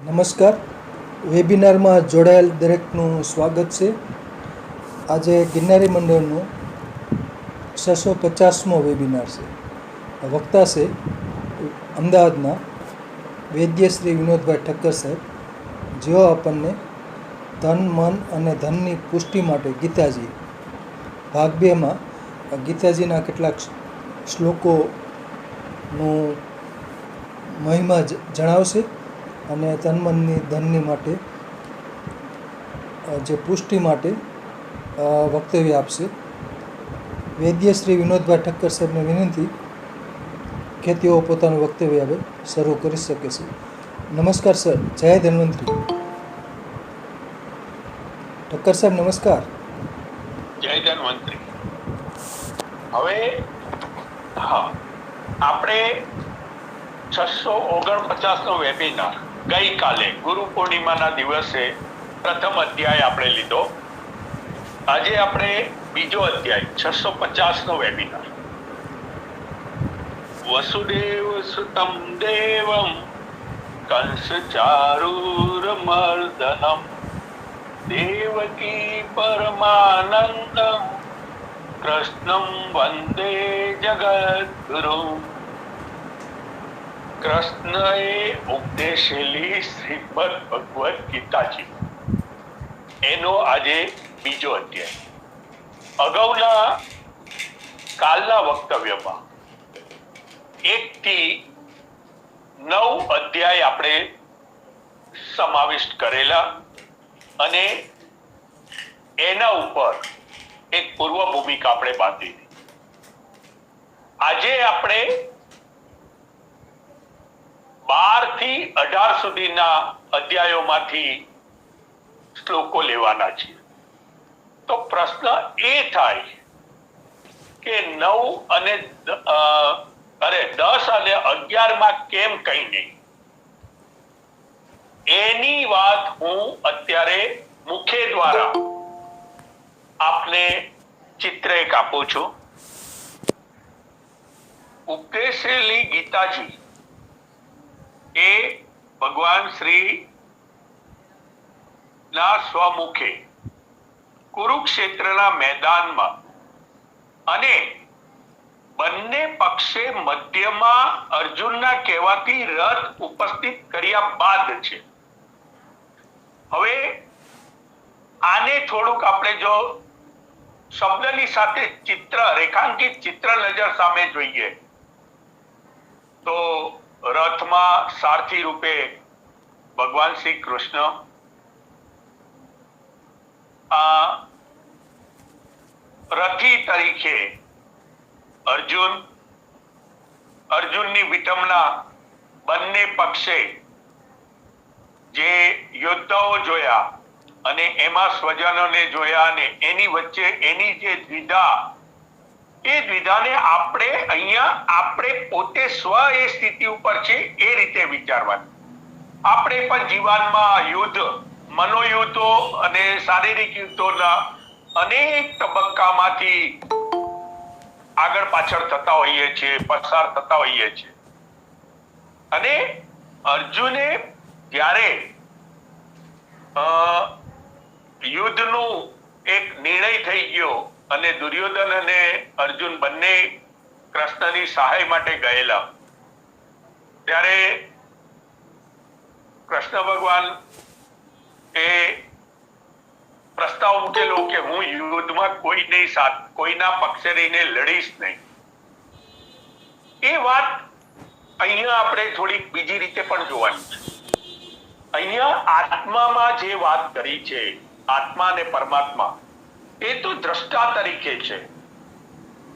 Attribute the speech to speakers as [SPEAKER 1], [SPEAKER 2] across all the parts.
[SPEAKER 1] નમસ્કાર. વેબિનારમાં જોડાયેલ દરેકનું સ્વાગત છે. આજે ગિરનારી મંડળનો 650મો વેબિનાર છે. વક્તા છે અમદાવાદના વૈદ્ય શ્રી વિનોદભાઈ ઠક્કર સાહેબ, જેઓ આપણને ધન, મન અને ધનની પુષ્ટિ માટે ગીતાજી ભાગ 2માં ગીતાજીના કેટલાક શ્લોકોનું મહિમા જણાવશે અને તન મનની ધનની માટે જે પુષ્ટિ માટે વક્તવ્ય આપશે. વૈદ્ય શ્રી વિનોદભાઈ ઠક્કર સાહેબને વિનંતી કે તેઓ પોતાનું વક્તવ્ય હવે શરૂ કરી શકે છે. નમસ્કાર સર. જય ધન્વંતરી. ઠક્કર સાહેબ નમસ્કાર.
[SPEAKER 2] જય ધન્વંતરી. હવે આપણે 649નો વેબિનાર ગઈકાલે ગુરુ પૂર્ણિમાના દિવસે પ્રથમ અધ્યાય આપણે લીધો. આજે આપણે બીજો અધ્યાય 650નો વેબિનાર. વસુદેવ સુતમ દેવમ કંસ ચારૂરમર્દનમ દેવકી પરમાનંદમ કૃષ્ણમ વંદે જગદ્ગુરુમ. કૃષ્ણએ ઉપદેશેલી શ્રીમદ ભગવદ ગીતાજી, એનો આજે બીજો અધ્યાય. અગાઉના કાલના વક્તવ્યમાં 1 થી 9 અધ્યાય આપણે સમાવિષ્ટ કરેલા અને એના ઉપર એક પૂર્વ ભૂમિકા આપણે બાંધી. આજે આપણે 12 થી 18 સુધીના અધ્યાયોમાંથી શ્લોકો લેવાના છે. તો પ્રશ્ન એ થાય કે 9 અને 10 અને 11 માં કેમ કઈ નહીં, એની વાત હું અત્યારે મુખે દ્વારા આપને ચિત્ર એક આપું છું. ઉપદેશેલી ગીતાજી એ ભગવાન શ્રી ના સ્વમુખે કુરુક્ષેત્રના મેદાનમાં અને બંને પક્ષે મધ્યમાં અર્જુનના કહેવાથી રથ ઉપસ્થિત કર્યા બાદ છે. હવે આને થોડુંક આપણે જો શબ્દની સાથે ચિત્ર, રેખાંકિત ચિત્ર નજર સામે જોઈએ તો રથમાં સારથી રૂપે ભગવાન શ્રી કૃષ્ણ, રથી તરીકે અર્જુન, અર્જુનની વિટમના બંને પક્ષે જે યોદ્ધાઓ જોયા અને એમાં સ્વજનોને જોયા અને એની વચ્ચે એની જે દ્વિધા, એ દ્વિધાને આપણે પોતે સ્વ એ સ્થિતિ ઉપર છે એ રીતે વિચારવાનું. આપણે પણ જીવનમાં યુદ્ધ, મનોયુદ્ધો અને શારીરિક યુદ્ધોના અનેક તબક્કામાંથી આગળ પાછળ થતા હોઈએ છીએ, પસાર થતા હોઈએ છીએ. અને અર્જુને જ્યારે યુદ્ધનું એક નિર્ણય થઈ ગયો અને દુર્યોધન અને અર્જુન બંને કૃષ્ણની સહાય માટે ગયેલા, ત્યારે કૃષ્ણ ભગવાન એ પ્રસ્તાવ મૂકેલો કે હું યુદ્ધમાં કોઈના પક્ષે રહીને લડીશ નહીં. એ વાત અહીંયા આપણે થોડીક બીજી રીતે પણ જોવાની છે. અહીંયા આત્મામાં જે વાત કરી છે, આત્મા અને પરમાત્મા, એ તો દ્રષ્ટા તરીકે છે.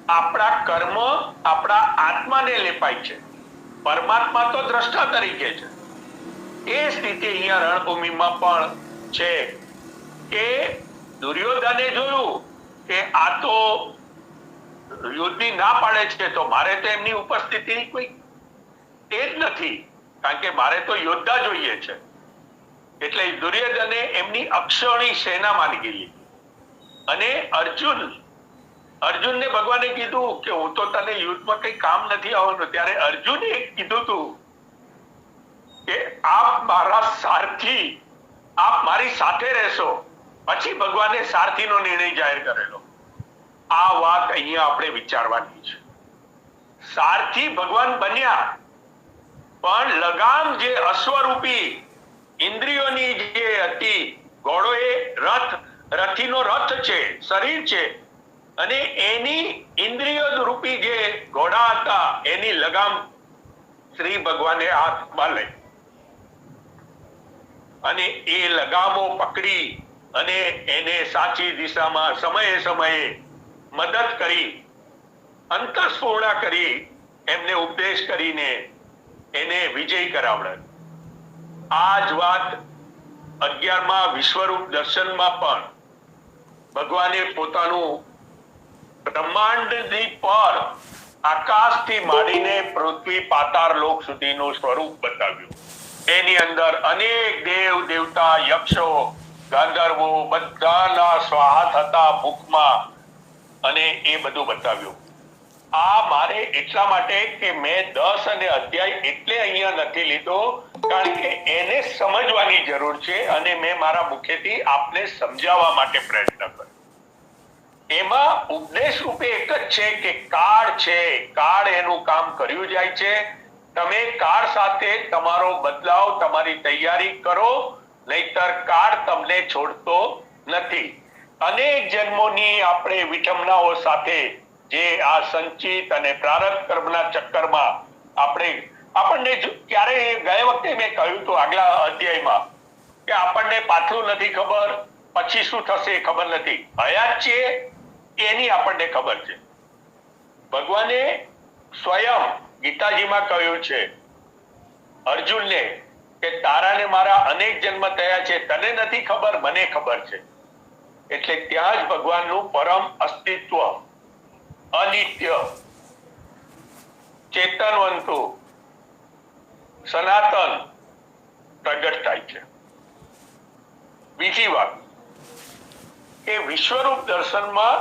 [SPEAKER 2] આપણા કર્મ આપણા આત્માને લેપાય છે, પરમાત્મા તો દ્રષ્ટા તરીકે છે. એ સ્થિતિ અહીંયા રણભૂમિમાં પણ છે કે દુર્યોધને જોયું કે આ તો યુદ્ધની ના પાડે છે, તો મારે તો એમની ઉપસ્થિતિ કોઈ એ જ નથી, કારણ કે મારે તો યોદ્ધા જોઈએ છે. એટલે દુર્યોધને એમની અક્ષરણી સેના માની ગઈ. અને અર્જુનને ભગવાને કીધું કે હું તો તને યુદ્ધમાં કઈ કામ નથી આવવાનું. ત્યારે અર્જુને કીધું તું કે આપ મારા સાર આજથી આપ મારી સાથે રહેશો, પછી ભગવાને સારથીનો નિર્ણય જાહેર કરેલો. આ વાત અહીંયા આપણે વિચારવાની છે. સારથી ભગવાન બન્યા, પણ લગામ જે અશ્વરૂપી ઇન્દ્રિયોની જે હતી, ઘોડો એ રથીનો રથ છે, શરીર છે, અને એની ઇન્દ્રિયો રૂપી જે ઘોડા હતા એની લગામ શ્રી ભગવાને હાથમાં લઈ અને એ લગામો પકડી અને એને સાચી દિશામાં સમયે સમયે મદદ કરી, અંતસ્ફૂર્ણા કરી, એમને ઉપદેશ કરીને એને વિજય કરાવડે. આ જ વાત 11મા વિશ્વરૂપ દર્શનમાં પણ ભગવાને પોતાનું બ્રહ્માંડની પર આકાશથી માંડીને પૃથ્વી પાતાળ લોક સુધીનું સ્વરૂપ બતાવ્યું. એની અંદર અનેક દેવ દેવતા, યક્ષો, ગાંધર્વો બધાના સ્વાહા થતા મુખમાં, અને એ બધું બતાવ્યું. આ મારે એટલા માટે કે મેં 10 અને અધ્યાય એટલે અહીંયા નથી લીધો, કારણ કે એને સમજવાની જરૂર છે અને મેં મારા મુખેથી આપને સમજાવવા માટે પ્રયત્ન કર્યો. એમાં ઉપદેશ રૂપે એક જ છે કે કાળ છે, કાળ એનું કામ કર્યું જાય છે. તમે કાળ સાથે તમારો બદલાવ, તમારી તૈયારી કરો, નહીતર કાળ તમને છોડતો નથી. અનેક જન્મોની આપણે વિઠમનાઓ સાથે જે આ સંચિત અને પ્રારબ્ધ કર્મના ચક્કરમાં આપણને ક્યારે ગયા વખતે મેં કહ્યું હતું આગલા અધ્યાયમાં કે આપણને પાછલું નથી ખબર, પછી શું થશે ખબર નથી. હયાત છે એની આપણને ખબર છે. ભગવાને સ્વયં ગીતાજીમાં કહ્યું છે અર્જુનને કે તારાને મારા અનેક જન્મ થયા છે, તને નથી ખબર, મને ખબર છે. એટલે ત્યાં જ ભગવાનનું પરમ અસ્તિત્વ, અનિત્ય, ચેતનવંતુ, સનાતન પ્રગટ થાય છે. બીજી વાત કે વિશ્વરૂપ દર્શનમાં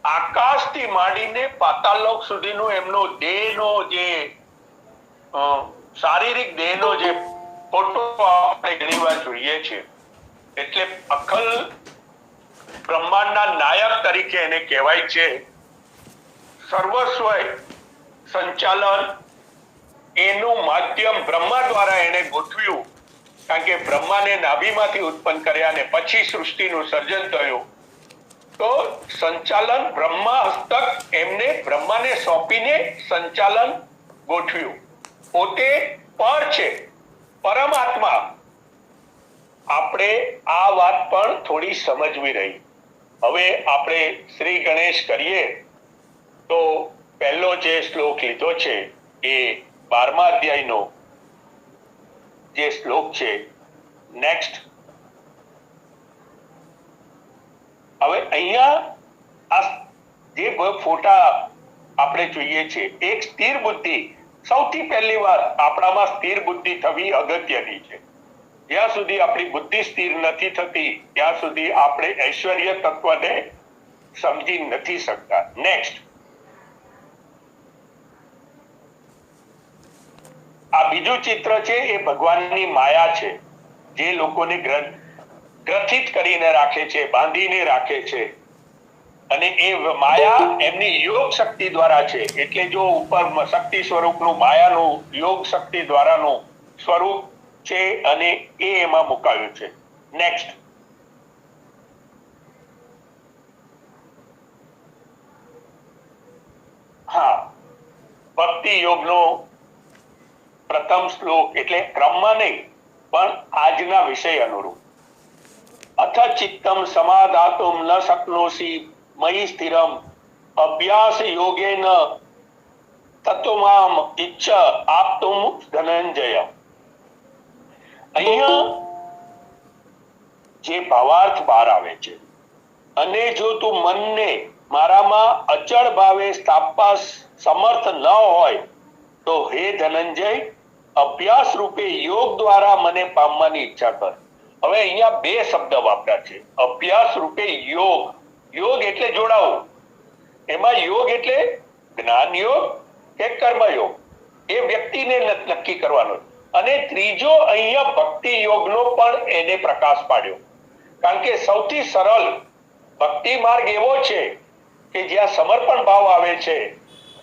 [SPEAKER 2] આકાશથી માંડીને પાતાળલોક સુધીનું એમનો દેહનો જે શારીરિક દેહનો જે ફોટો આપણે ઘણીવાર જોઈએ છે. એટલે અખલ બ્રહ્માંડના નાયક તરીકે એને કહેવાય છે. સર્વસ્વ સંચાલન એનું માધ્યમ બ્રહ્મા દ્વારા એને ગોઠવ્યું, કારણ કે બ્રહ્માને નાભીમાંથી ઉત્પન્ન કર્યા અને પછી સૃષ્ટિનું સર્જન થયું. તો સંચાલન બ્રહ્મા હસ્તક એમને બ્રહ્માને સોંપીને સંચાલન ગોઠવ્યું. પોતે પર છે, પરમાત્મા. આપણે આ વાત પણ થોડી સમજવી રહી. હવે આપણે શ્રી ગણેશ કરીએ તો પહેલો જે શ્લોક લીધો છે એ 12મા અધ્યાયનો જે શ્લોક છે. નેક્સ્ટ. હવે અહીંયા આ જે ફોટા આપણે જોઈએ છે, એક સ્થિર બુદ્ધિ, સૌથી પહેલી વાર આપણામાં સ્થિર બુદ્ધિ થવી અગત્યની છે. જ્યાં સુધી આપણી બુદ્ધિ સ્થિર નથી થતી ત્યાં સુધી આપણે ઐશ્વર્ય તત્વને સમજી નથી શકતા. નેક્સ્ટ. આ બીજું ચિત્ર છે એ ભગવાનની માયા છે, જે લોકોને ગ્રથિત કરીને રાખે છે, બાંધીને રાખે છે. અને એ માયા એમની યોગ શક્તિ દ્વારા છે. એટલે જો ઉપર શક્તિ સ્વરૂપનું માયાનું યોગ શક્તિ દ્વારાનું સ્વરૂપ છે અને એ એમાં મુકાયું છે. નેક્સ્ટ. હા, ભક્તિ યોગનો પ્રથમ શ્લોક, એટલે ક્રમમાં નહીં પણ આજના વિષય અનુરૂપ. અથ ચિત્તમ સમાધાતુમ ન શક્નોસી મયી સ્થિરમ અભ્યાસ યોગેન તત્વમામ ઇચ્છ આપતુમ ધનંજય. અહીંયા જે ભાવાર્થ બહાર આવે છે, અને જો તું મનને મારામાં અચળ ભાવે સ્થાપવા સમર્થ ન હોય તો હે ધનંજય, અભ્યાસ રૂપે યોગ દ્વારા મને પામવાની ઈચ્છા કર. હવે અહીંયા બે શબ્દ વાપર્યા છે. અભ્યાસ રૂપે યોગ. યોગ એટલે જોડાવું. એમાં યોગ એટલે જ્ઞાન યોગ કે કર્મ યોગ, એ વ્યક્તિને નક્કી કરવાનો. અને ત્રીજો અહીંયા ભક્તિ યોગનો પણ એને પ્રકાશ પાડ્યો. કારણ કે સૌથી સરળ ભક્તિ માર્ગ એવો છે કે જ્યાં સમર્પણ ભાવ આવે છે,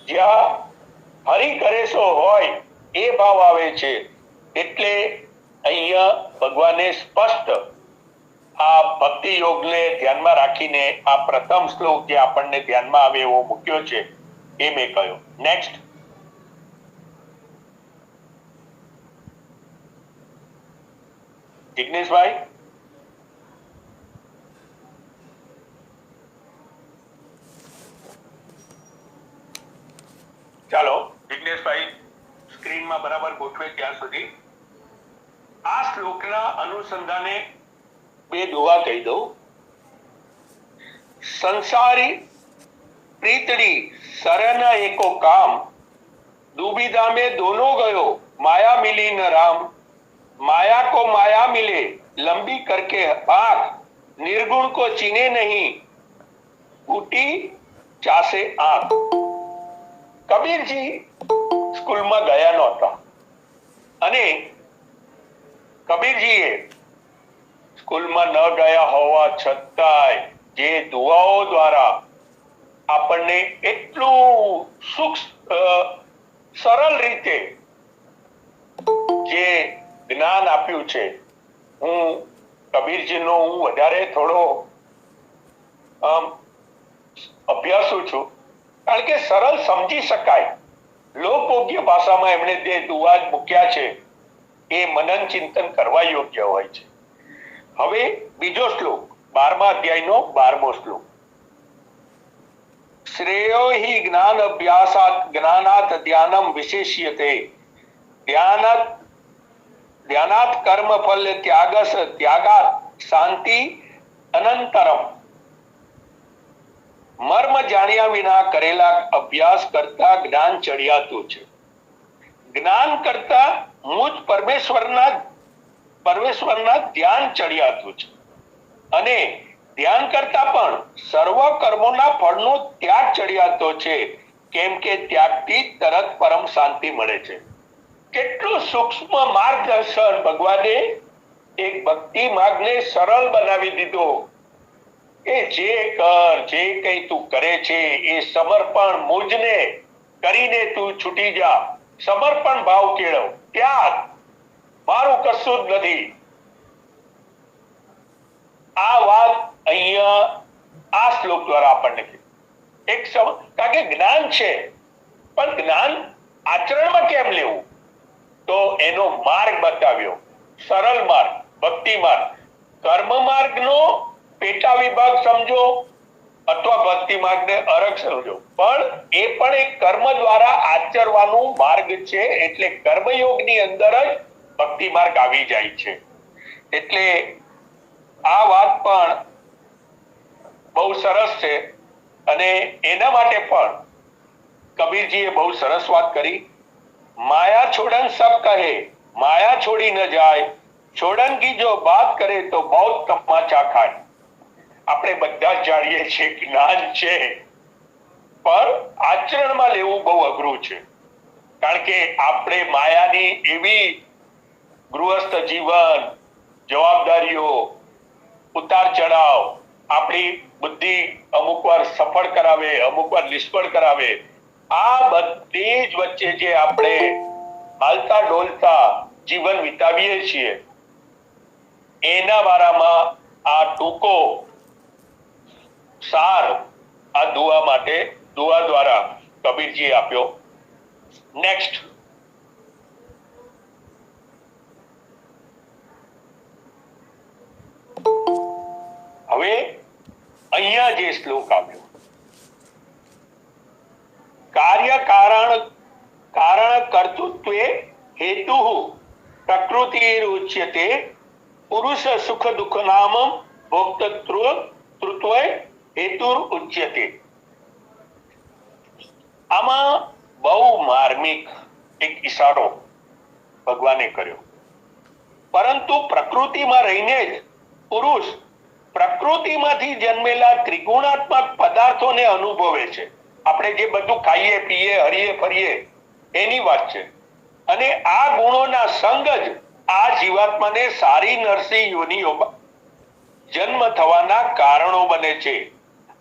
[SPEAKER 2] જ્યાં હરિ કરેશો હોય એ ભાવ આવે છે. એટલે અહીંયા ભગવાને સ્પષ્ટ આ ભક્તિ યોગને ધ્યાનમાં રાખીને આ પ્રથમ શ્લોક જે આપણને ધ્યાનમાં આવે એવો મૂક્યો છે એ મેં કહ્યું. નેક્સ્ટ. જિગ્નેશભાઈ. ચાલો જિગ્નેશભાઈ સ્ક્રીનમાં બરાબર ગોઠવે ત્યાં સુધી આ શ્લોકના અનુસંધાને બે દુઆ કહી દઉં. સંસારી પ્રીતડી શરણ એકો કામ, દુબિધા में दोनों गयो माया मिली न राम, माया को माया मिले लंबी करके आंख, निर्गुण को चीने नहीं फूटी चासे आंख. કબીરજી સ્કૂલમાં ગયા નહોતા અને કબીરજીએ સ્કૂલમાં ન ગયા હોવા છતાંય જે દુઆઓ દ્વારા આપણને એટલું સરળ રીતે જે જ્ઞાન આપ્યું છે, હું કબીરજીનો વધારે થોડો અભ્યાસુ છું. કારણ કે સરળ સમજી શકાય લોકભોગ્ય ભાષામાં એમણે જે દુઆ મૂક્યા છે એ મનન ચિંતન કરવા યોગ્ય હોય છે. હવે બીજો શ્લોક 12મા અધ્યાયનો 12મો શ્લોક. શ્રેયો હિ જ્ઞાન અભ્યાસાત જ્ઞાનાત ધ્યાનમ વિશેષ્યતે, ધ્યાનાત કર્મ ફલ ત્યાગસ ત્યાગાત શાંતિ અનંતરમ. મર્મ જાણ્યા વિના કરેલા અભ્યાસ કરતા જ્ઞાન ચડિયાતું છે. જ્ઞાન કરતા મુજ પરમેશ્વરના ધ્યાન ચડિયાતું છે. અને ધ્યાન કરતા પણ સર્વ કર્મોના ફળનો ત્યાગ ચડિયાતો છે, કેમ કે ત્યાગથી તરત પરમ શાંતિ મળે છે. કેટલું સૂક્ષ્મ માર્ગદર્શન ભગવાને એક ભક્તિ માર્ગને સરળ બનાવી દીધો કે જે કર, જે કઈ તું કરે છે એ સમર્પણ મુજને કરીને તું છૂટી જા. સમર્પણ ભાવ કેળવ, ત્યાગ, મારું કશું જ નથી. આ વાત અહીંયા આ શ્લોક દ્વારા આપણને કારણ કે જ્ઞાન છે પણ જ્ઞાન આચરણમાં કેમ લેવું, તો એનો માર્ગ બતાવ્યો. સરળ માર્ગ, ભક્તિ માર્ગ. કર્મ માર્ગનો પેટા વિભાગ સમજો અથવા ભક્તિ માર્ગને અરગ સમજો, પણ એ પણ એક કર્મ દ્વારા આચરવાનું માર્ગ છે. એટલે કર્મયોગની અંદર જ ભક્તિ માર્ગ આવી જાય છે. એટલે આ વાત પણ બહુ સરસ છે અને એના માટે પણ કબીરજીએ બહુ સરસ વાત કરી. માયા છોડન સબ કહે, માયા છોડી ન જાય, છોડન કી જો બાત કરે તો બહુ તમાચા ખાય. આપણે બધા જ જાણીએ છીએ જ્ઞાન છે પણ આચરણમાં લેવું બહુ અઘરું છે. કારણ કે આપણે માયાની એવી ગૃહસ્થ જીવન, જવાબદારીઓ, ઉતાર ચઢાવ, આપણી બુદ્ધિ અમુક વાર સફળ કરાવે, અમુક વાર નિષ્ફળ કરાવે. આ બધી જ વચ્ચે જે આપણે હાલતા ડોલતા જીવન વિતાવીએ છીએ એના બારામાં આ ટૂંકો સાર આ દુઆ માટે દુઆ દ્વારા કબીરજીએ આપ્યો. નેક્સ્ટ. હવે અહીંયા જે શ્લોક આવ્યો, કાર્ય કારણ કર્તૃત્વે હેતુ પ્રકૃતિરુચ્યતે, પુરુષ સુખ દુઃખ નામ ભોક્તૃત્વ હેતુર ઉચ્યતે. આમાં બહુ માર્મિક એક ઈશારો ભગવાને કર્યો. પરંતુ પ્રકૃતિમાં રહીને જ પુરુષ પ્રકૃતિમાંથી જન્મેલા ત્રિગુણાત્મક પદાર્થોને અનુભવે છે. આપણે જે બધું ખાઈએ પીએ હરીએ ફરીએ એની વાત છે. અને આ ગુણોના સંગ જ આ જીવાત્માને સારી નરસિંહ યોનિઓમાં જન્મ થવાના કારણો બને છે.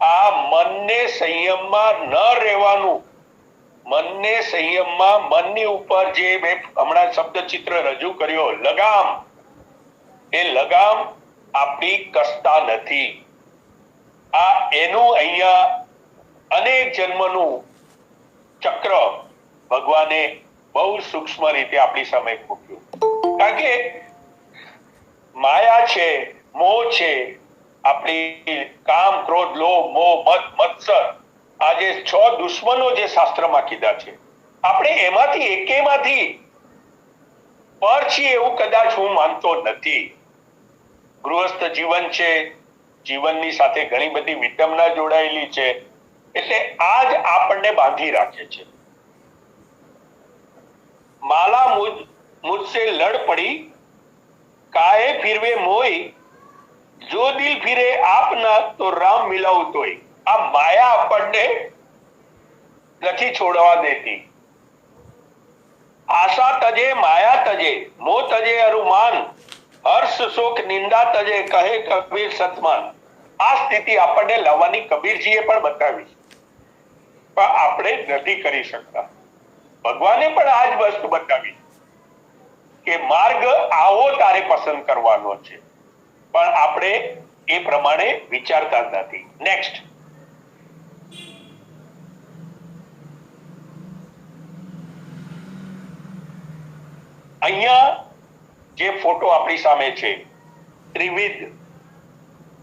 [SPEAKER 2] આ મનને સંયમમાં ન રહેવાનું, મનને સંયમમાં, મનની ઉપર જે મેં હમણાં શબ્દચિત્ર રજૂ કર્યો, લગામ, એ લગામ આપણી કસતા નથી. આ એનું અહીંયા અનેક જન્મનું ચક્ર ભગવાને બહુ સૂક્ષ્મ રીતે આપણી સામે મૂક્યું. કારણ કે માયા છે, મોહ છે, આપણી કામ, ક્રોધ, લોભ, મોહ, મદ, મત્સર, આ જે 6 દુશ્મનો જે શાસ્ત્રમાં કીધા છે, આપણે એમાંથી એકેમાંથી પર છીએ એવું કદાચ હું માનતો નથી. ગૃહસ્થ જીવન છે, જીવનની સાથે ઘણી બધી વિડંબના જોડાયેલી છે, એટલે આ જ આપણને બાંધી રાખે છે. માલા મુझसे લડ પડી, કાહે ફિરવે મોઈ, જો દિલ ફિરે આપના તો રામ મિલાવું તોય. આ માયા આપણને નથી છોડવા દેતી. આશા તજે માયા તજે, મોહ તજે અરુમાન, હર્ષ શોક નિંદા તજે, કહે કબીર સતમાન. આ સ્થિતિ આપણને લાવવાની કબીરજીએ પણ બતાવી, પણ આપણે નથી કરી શકતા. ભગવાને પણ આ જ વસ્તુ બતાવી કે માર્ગ આવો તારે પસંદ કરવાનો છે, પણ આપણે એ પ્રમાણે વિચારતા નથી. નેક્સ્ટ. અહીંયા જે ફોટો આપણી સામે છે, ત્રિવિધ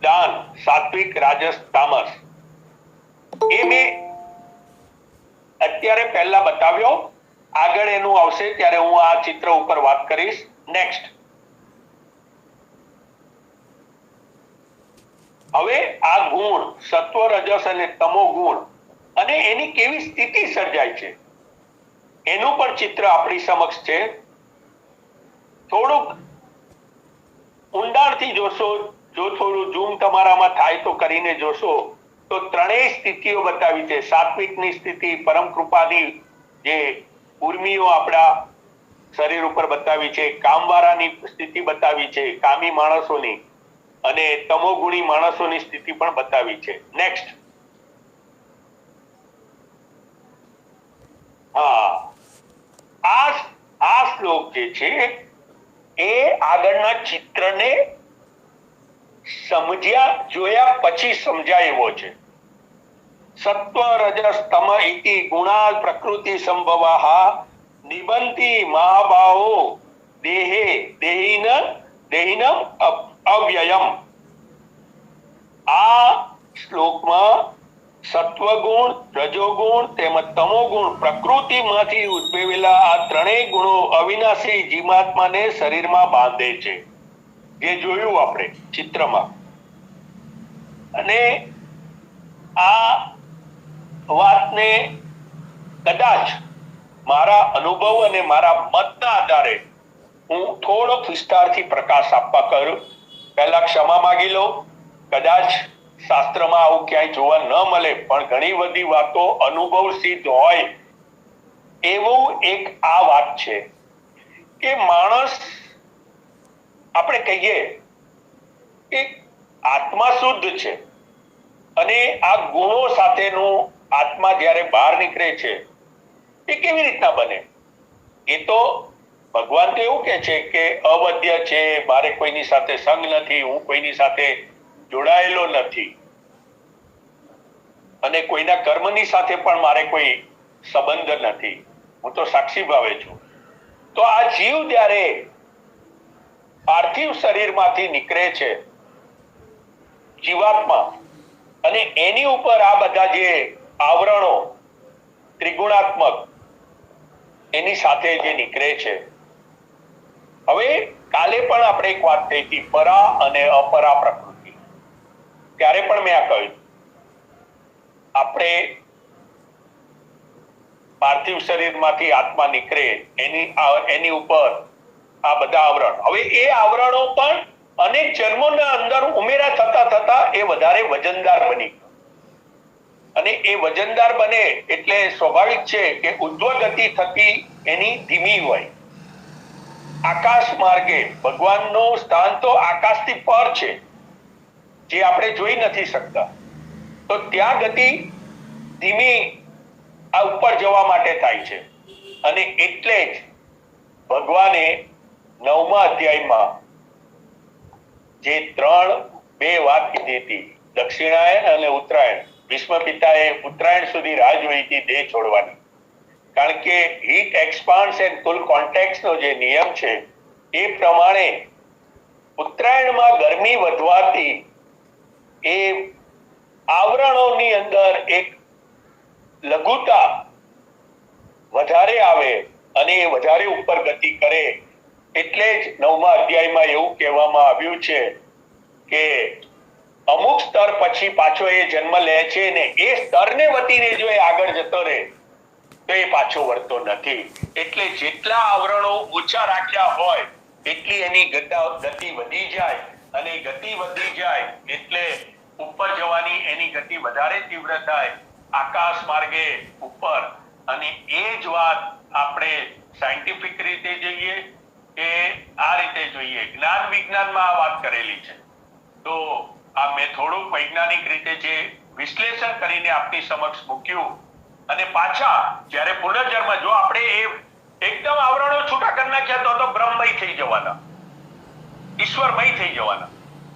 [SPEAKER 2] દાન, સાત્વિક, રાજસ, તામસ, એ મેં અત્યારે પહેલા બતાવ્યો. આગળ એનું આવશે ત્યારે હું આ ચિત્ર ઉપર વાત કરીશ. નેક્સ્ટ. હવે આ ગુણ, સત્વ, રજસ અને તમો ગુણ, અને એની કેવી સ્થિતિ સર્જાય છે એનું પણ ચિત્ર આપણી સમક્ષ છે. થોડુંક ઊંડાણથી જોશો, જો થોડું ઝૂમ તમારામાં થાય તો કરીને જોશો, તો ત્રણેય સ્થિતિઓ બતાવી છે. સાત્વિકની સ્થિતિ, પરમ કૃપાની જે ઉર્મિઓ આપણા શરીર ઉપર બતાવી છે, કામવાળાની સ્થિતિ બતાવી છે, કામી માણસોની, અને તમોગુણી માણસોની સ્થિતિ પણ બતાવી છે. નેક્સ્ટ. હા, આ શ્લોક જે છે એ આગળના ચિત્રને સમજ્યા જોયા પછી સમજાય એવો છે. સત્વ રજસ તમ ઇતિ ગુણા પ્રકૃતિ સંભવાહ નિબંતી મહાભાવો દેહિનમ અવ્યયમ. આ શ્લોકમાં સત્વગુણ, રજોગુણ તેમજ તમોગુણ પ્રકૃતિમાંથી ઉદ્ભવેલા આ ત્રણેય ગુણો અવિનાશી જીવાત્માને શરીરમાં બાંધે છે, જે જોયું આપણે ચિત્રમાં. અને આ વાતને કદાચ મારા અનુભવ અને મારા મતના આધારે હું થોડોક વિસ્તારથી પ્રકાશ આપવા કરું. પહેલા ક્ષમા માંગી લો. કદાચ શાસ્ત્રમાં આવું ક્યાંય જોવા ન મળે, પણ ઘણી બધી વાતો અનુભવ સિદ્ધ હોય એવું એક આ વાત છે કે માણસ, આપણે કહીએ કે આત્મા શુદ્ધ છે, અને આ ગુણો સાથેનું આત્મા જ્યારે બહાર નીકળે છે એ કેવી રીતના બને? એ તો ભગવાન તો એવું કે છે કે અવધ્ય છે, મારે કોઈની સાથે સંગ નથી, હું કોઈની સાથે જોડાયેલો નથી, અને કોઈના કર્મની સાથે પણ મારે કોઈ સંબંધ નથી, હું તો સાક્ષી ભાવે છું. તો આ જીવ જ્યારે પાર્થિવ શરીરમાંથી નીકળે છે, જીવાત્મા, અને એની ઉપર આ બધા જે આવરણો ત્રિગુણાત્મક એની સાથે જે નીકળે છે. હવે કાલે પણ આપણે એક વાત થઈ હતી, પરા અને અપરા પ્રકૃતિ. ત્યારે પણ મેં આ કહ્યું, આપણે પાર્થિવ શરીરમાંથી આત્મા નીકળે એની ઉપર આ બધા આવરણ, હવે એ આવરણો પણ અનેક જન્મોના અંદર ઉમેરા થતા થતા એ વધારે વજનદાર બની, અને એ વજનદાર બને એટલે સ્વાભાવિક છે કે ઉદ્ધવ ગતિ થતી એની ધીમી હોય. આકાશ માર્ગે, ભગવાનનું સ્થાન તો આકાશથી પર છે, જે આપણે જોઈ નથી શકતા, તો ત્યાં ગતિ ધીમી આ ઉપર જવા માટે થાય છે. અને એટલે જ ભગવાને 9મા અધ્યાયમાં જે 3-2 વાત કીધી હતી, દક્ષિણાયન અને ઉત્તરાયણ, ભીષ્મ પિતાએ ઉત્તરાયણ સુધી રાહ જોઈ હતી દેહ છોડવાની, કારણ કે હીટ એક્સપાન્ડ્સ એન્ડ ફૂલ કોન્ટેક્ટનો જે નિયમ છે એ પ્રમાણે ઉત્તરાયણમાં ગરમી વધવાથી એ આવરણોની અંદર એક લઘુતા વધારે આવે અને એ વધારે ઉપર ગતિ કરે. એટલે જ 9મા અધ્યાયમાં એવું કહેવામાં આવ્યું છે કે અમુક સ્તર પછી પાછો એ જન્મ લે છે ને એ સ્તરને વટીને જો એ આગળ જતો રહે તો એ પાછો વળતો નથી. એટલે જેટલા આવરણો ઓછા રાખ્યા હોય એટલી એની ગતિ વધી જાય, અને ગતિ વધી જાય એટલે ઉપર જવાની એની ગતિ વધારે તીવ્ર થાય, આકાશ માર્ગે ઉપર. અને એ જ વાત આપણે સાયન્ટિફિક રીતે જોઈએ કે આ રીતે જોઈએ, જ્ઞાન વિજ્ઞાનમાં આ વાત કરેલી છે. તો આ મેં થોડુંક વૈજ્ઞાનિક રીતે જે વિશ્લેષણ કરીને આપની સમક્ષ મૂક્યું. અને પાછા જ્યારે પુનર્જન્મ, જો આપણે એ એકદમ આવરણો છૂટા કરી નાખ્યા તો બ્રહ્મમય થઈ જવાના, ઈશ્વરમય થઈ જવાના.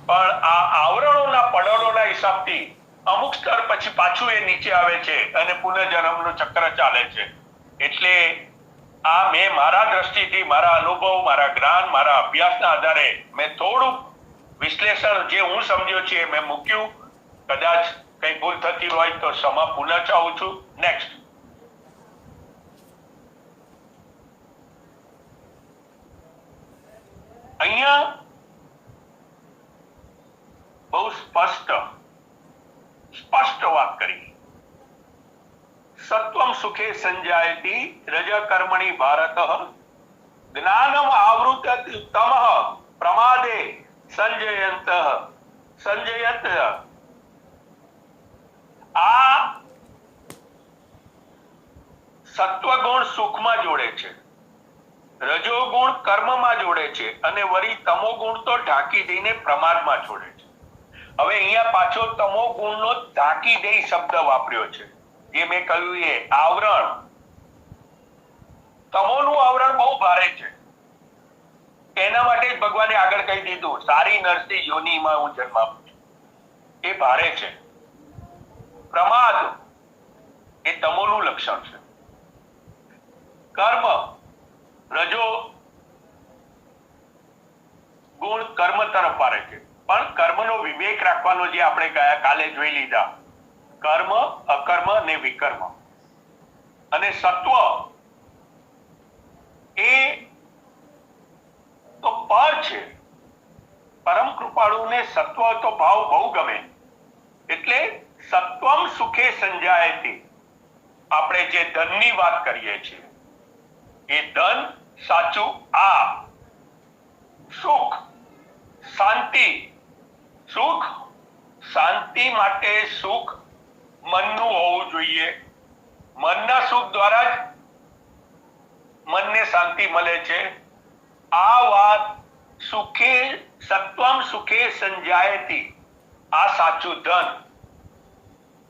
[SPEAKER 2] પણ આ આવરણોના પડોળોના હિસાબથી અમુક સ્તર પછી પાછું એ નીચે આવે છે અને પુનર્જન્મનું ચક્ર ચાલે છે. એટલે આ મેં મારા દ્રષ્ટિથી, મારા અનુભવ, મારા જ્ઞાન, મારા અભ્યાસના આધારે મેં થોડુંક વિશ્લેષણ જે હું સમજ્યો છે મેં મૂક્યું. કદાચ કઈ ભૂલ થતી હોય તો ક્ષમા પુનઃ ચાહું છું. નેક્સ્ટ. અહીંયા બહુ સ્પષ્ટ વાત કરી. સત્વમ સુખે સંજાયતિ રજ કર્મણિ ભારત જ્ઞાનમ આવૃત તમઃ પ્રમાદે સંજયત. આ સત્વગુણ સુખમાં જોડે છે, રજોગુણ કર્મમાં જોડે છે, અને વળી તમોગુણ તો ઢાંકી દઈને પ્રમાદમાં જોડે છે. હવે અહીંયા પાછો તમોગુણનો ઢાંકી દઈ શબ્દ વાપર્યો છે. જે મેં કહ્યું એ આવરણ, તમોનું આવરણ બહુ ભારે છે. એના માટે જ ભગવાને આગળ કહી દીધું, સારી નરસી યોનિમાં હું જન્મ આપું છું. એ ભારે છે. પ્રમાદ એ તમોનું લક્ષણ છે. કર્મ, રજો ગુણ કર્મ તરફ વાળે છે, પણ કર્મનો વિવેક રાખવાનો, જે આપણે કાલે જોઈ લીધા, કર્મ, અકર્મ ને વિકર્મ. અને સત્વ એ તો પર છે. પરમ કૃપાળુને સત્વ તો ભાવ બહુ ગમે. એટલે સત્વમ સુખે સંજાયતિ. આપણે જે ધનની વાત કરીએ છીએ એ ધન સાચું, આ સુખ, શાંતિ. સુખ શાંતિ માટે સુખ મનનું હોવું જોઈએ. મનના સુખ દ્વારા જ મનને શાંતિ મળે છે. આ વાત સુખે, સત્વમ સુખે સંજાયતિ, આ સાચું ધન.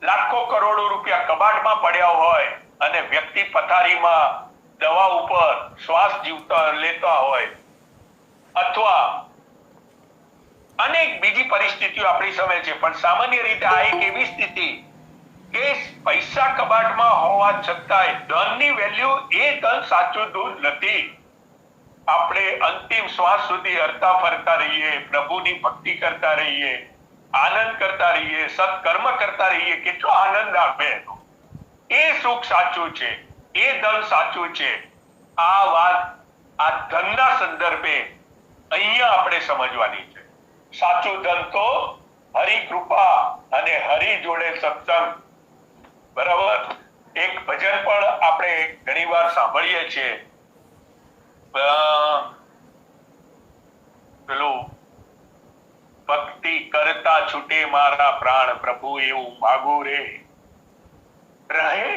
[SPEAKER 2] લાખો કરોડો રૂપિયા કબાટમાં પડ્યા હોય અને વ્યક્તિ પથારીમાં દવા ઉપર શ્વાસ જીવતા લેતા હોય, અથવા અનેક બીજી પરિસ્થિતિઓ આપણી સામે છે, પણ સામાન્ય રીતે આ એક એવી સ્થિતિ કે પૈસા કબાટમાં હોવા છતાંય ધનની વેલ્યુ, એ ધન સાચું ધન નથી. આપણે અંતિમ શ્વાસ સુધી હરતા ફરતા રહીએ, પ્રભુની ભક્તિ કરતા રહીએ, આનંદ કરતા રહીએ, સત્કર્મ કરતા રહીએ, કેટલો આનંદ આપે. એ સુખ સાચું છે, એ ધન સાચું છે. આ વાત આ ધનના સંદર્ભે અહીંયા આપણે સમજવાની છે. સાચું ધન તો હરિ કૃપા અને હરિ જોડે સત્સંગ. બરાબર. એક ભજન પણ આપણે ઘણીવાર સાંભળીએ છીએ, પેલું ભક્તિ કરતા છૂટે મારા પ્રાણ, પ્રભુ એવું માગું રે, રહે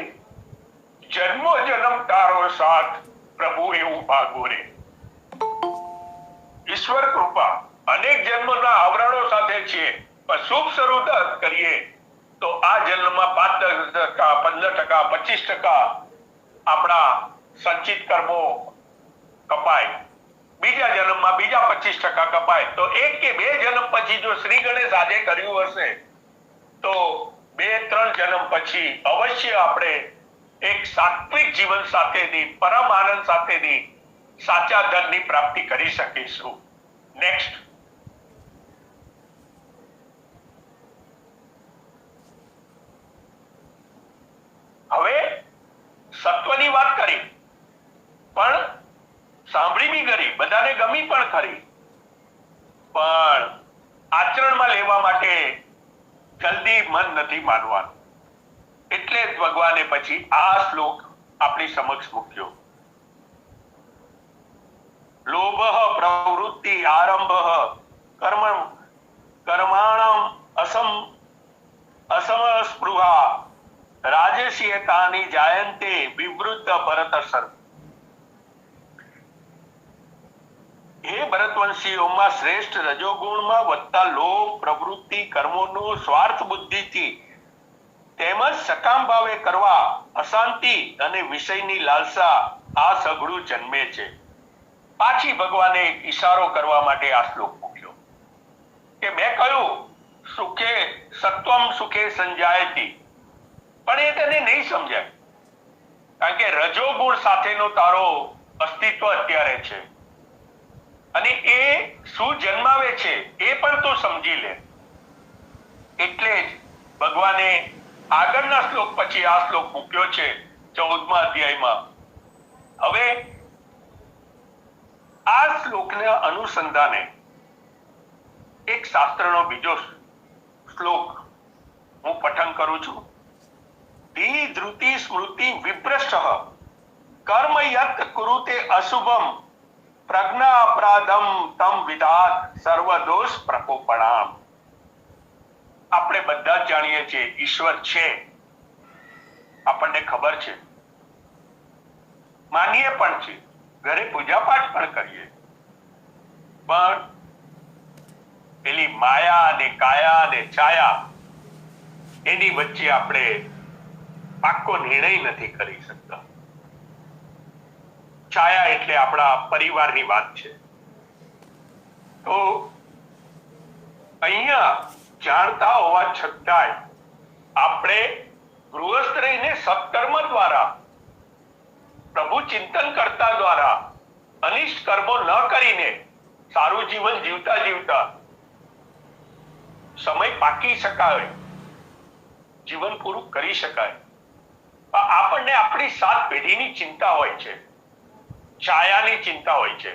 [SPEAKER 2] જન્મો જન્મ તારો સાથ, પ્રભુ એવું માગું રે. ઈશ્વર કૃપા અનેક જન્મના આવરણો સાથે છીએ, પણ શુભ શરૂઆત કરીએ તો આ જન્મમાં 5-10%, 15%, 25% આપણા સંચિત કર્મો કપાય, બીજા જન્મમાં બીજા 25% કપાય. તો 1 કે 2 જન્મ પછી જો શ્રી ગણેશ આજે કર્યું હશે તો 2-3 જન્મ પછી અવશ્ય આપણે એક સાત્વિક જીવન સાથેની, પરમ આનંદ સાથેની સાચા ધનની પ્રાપ્તિ કરી શકીશું. નેક્સ્ટ. હવે સત્વની વાત કરી, પણ સાંભળી બી કરી, બધાને ગમી પણ ખરી, પણ આચરણમાં લેવા માટે જલ્દી મન નથી માનવાનું. એટલે જ ભગવાને પછી આ શ્લોક આપણી સમક્ષ મૂક્યો. લોભઃ પ્રવૃત્તિ આરંભઃ કર્માણમ અસમસ્પૃહા રાજસ્યતાની જાયન્તે વિવૃત ભરતસર. હે ભરતવંશીઓમાં શ્રેષ્ઠ રજોગુણમાં વધતા લોભ, પ્રવૃત્તિ, કર્મોનો સ્વાર્થ બુદ્ધિથી તેમજ સકામ ભાવે કરવા અશાંતિ અને વિષયની લાલસા આ સઘળું જન્મે છે. પાછી ભગવાને એક ઈશારો કરવા માટે આ શ્લોક મૂક્યો કે મેં કહ્યું સુખે સત્વમ સુખે સંજાયતિ, પણ એ તને નહીં સમજાય, કારણ કે રજોગુણ સાથેનો તારો અસ્તિત્વ અત્યારે છે અને એ શું જન્માવે છે એ પણ તું સમજી લે. એટલે જ ભગવાને આગળના શ્લોક પછી આ શ્લોક મૂક્યો છે 14મા અધ્યાયમાં. હવે આ શ્લોકના અનુસંધાને એક શાસ્ત્રનો બીજો શ્લોક હું પઠન કરું છું. ધી ધૃતિ સ્મૃતિ વિભ્રષ્ટ કર્મ યત કુરુતે અશુભમ પ્રજ્ઞા અપરાધમ તમ વિદાત સર્વદોષ પ્રકોપણામ. આપણે બધા જ જાણીએ છીએ ઈશ્વર છે, આપણને ખબર છે, માનીએ પણ છે, ઘરે પૂજા પાઠ પણ કરીએ, પણ પેલી માયા અને કાયા અને છાયા એની વચ્ચે આપણે પાક્કો નિર્ણય નથી કરી શકતા. છાયા એટલે આપણા પરિવારની વાત છે. તો અહીંયા જાણતા હોવા છતાંય આપણે ગૃહસ્થ રહીને સત્કર્મ દ્વારા, પ્રભુ ચિંતન કરતા દ્વારા, અનિષ્ટ કર્મો ન કરીને સારું જીવન જીવતા જીવતા સમય પાકી શકાય, જીવન પૂરું કરી શકાય. આપણને આપણી 7 પેઢીની ચિંતા હોય છે, છાયાની ચિંતા હોય છે.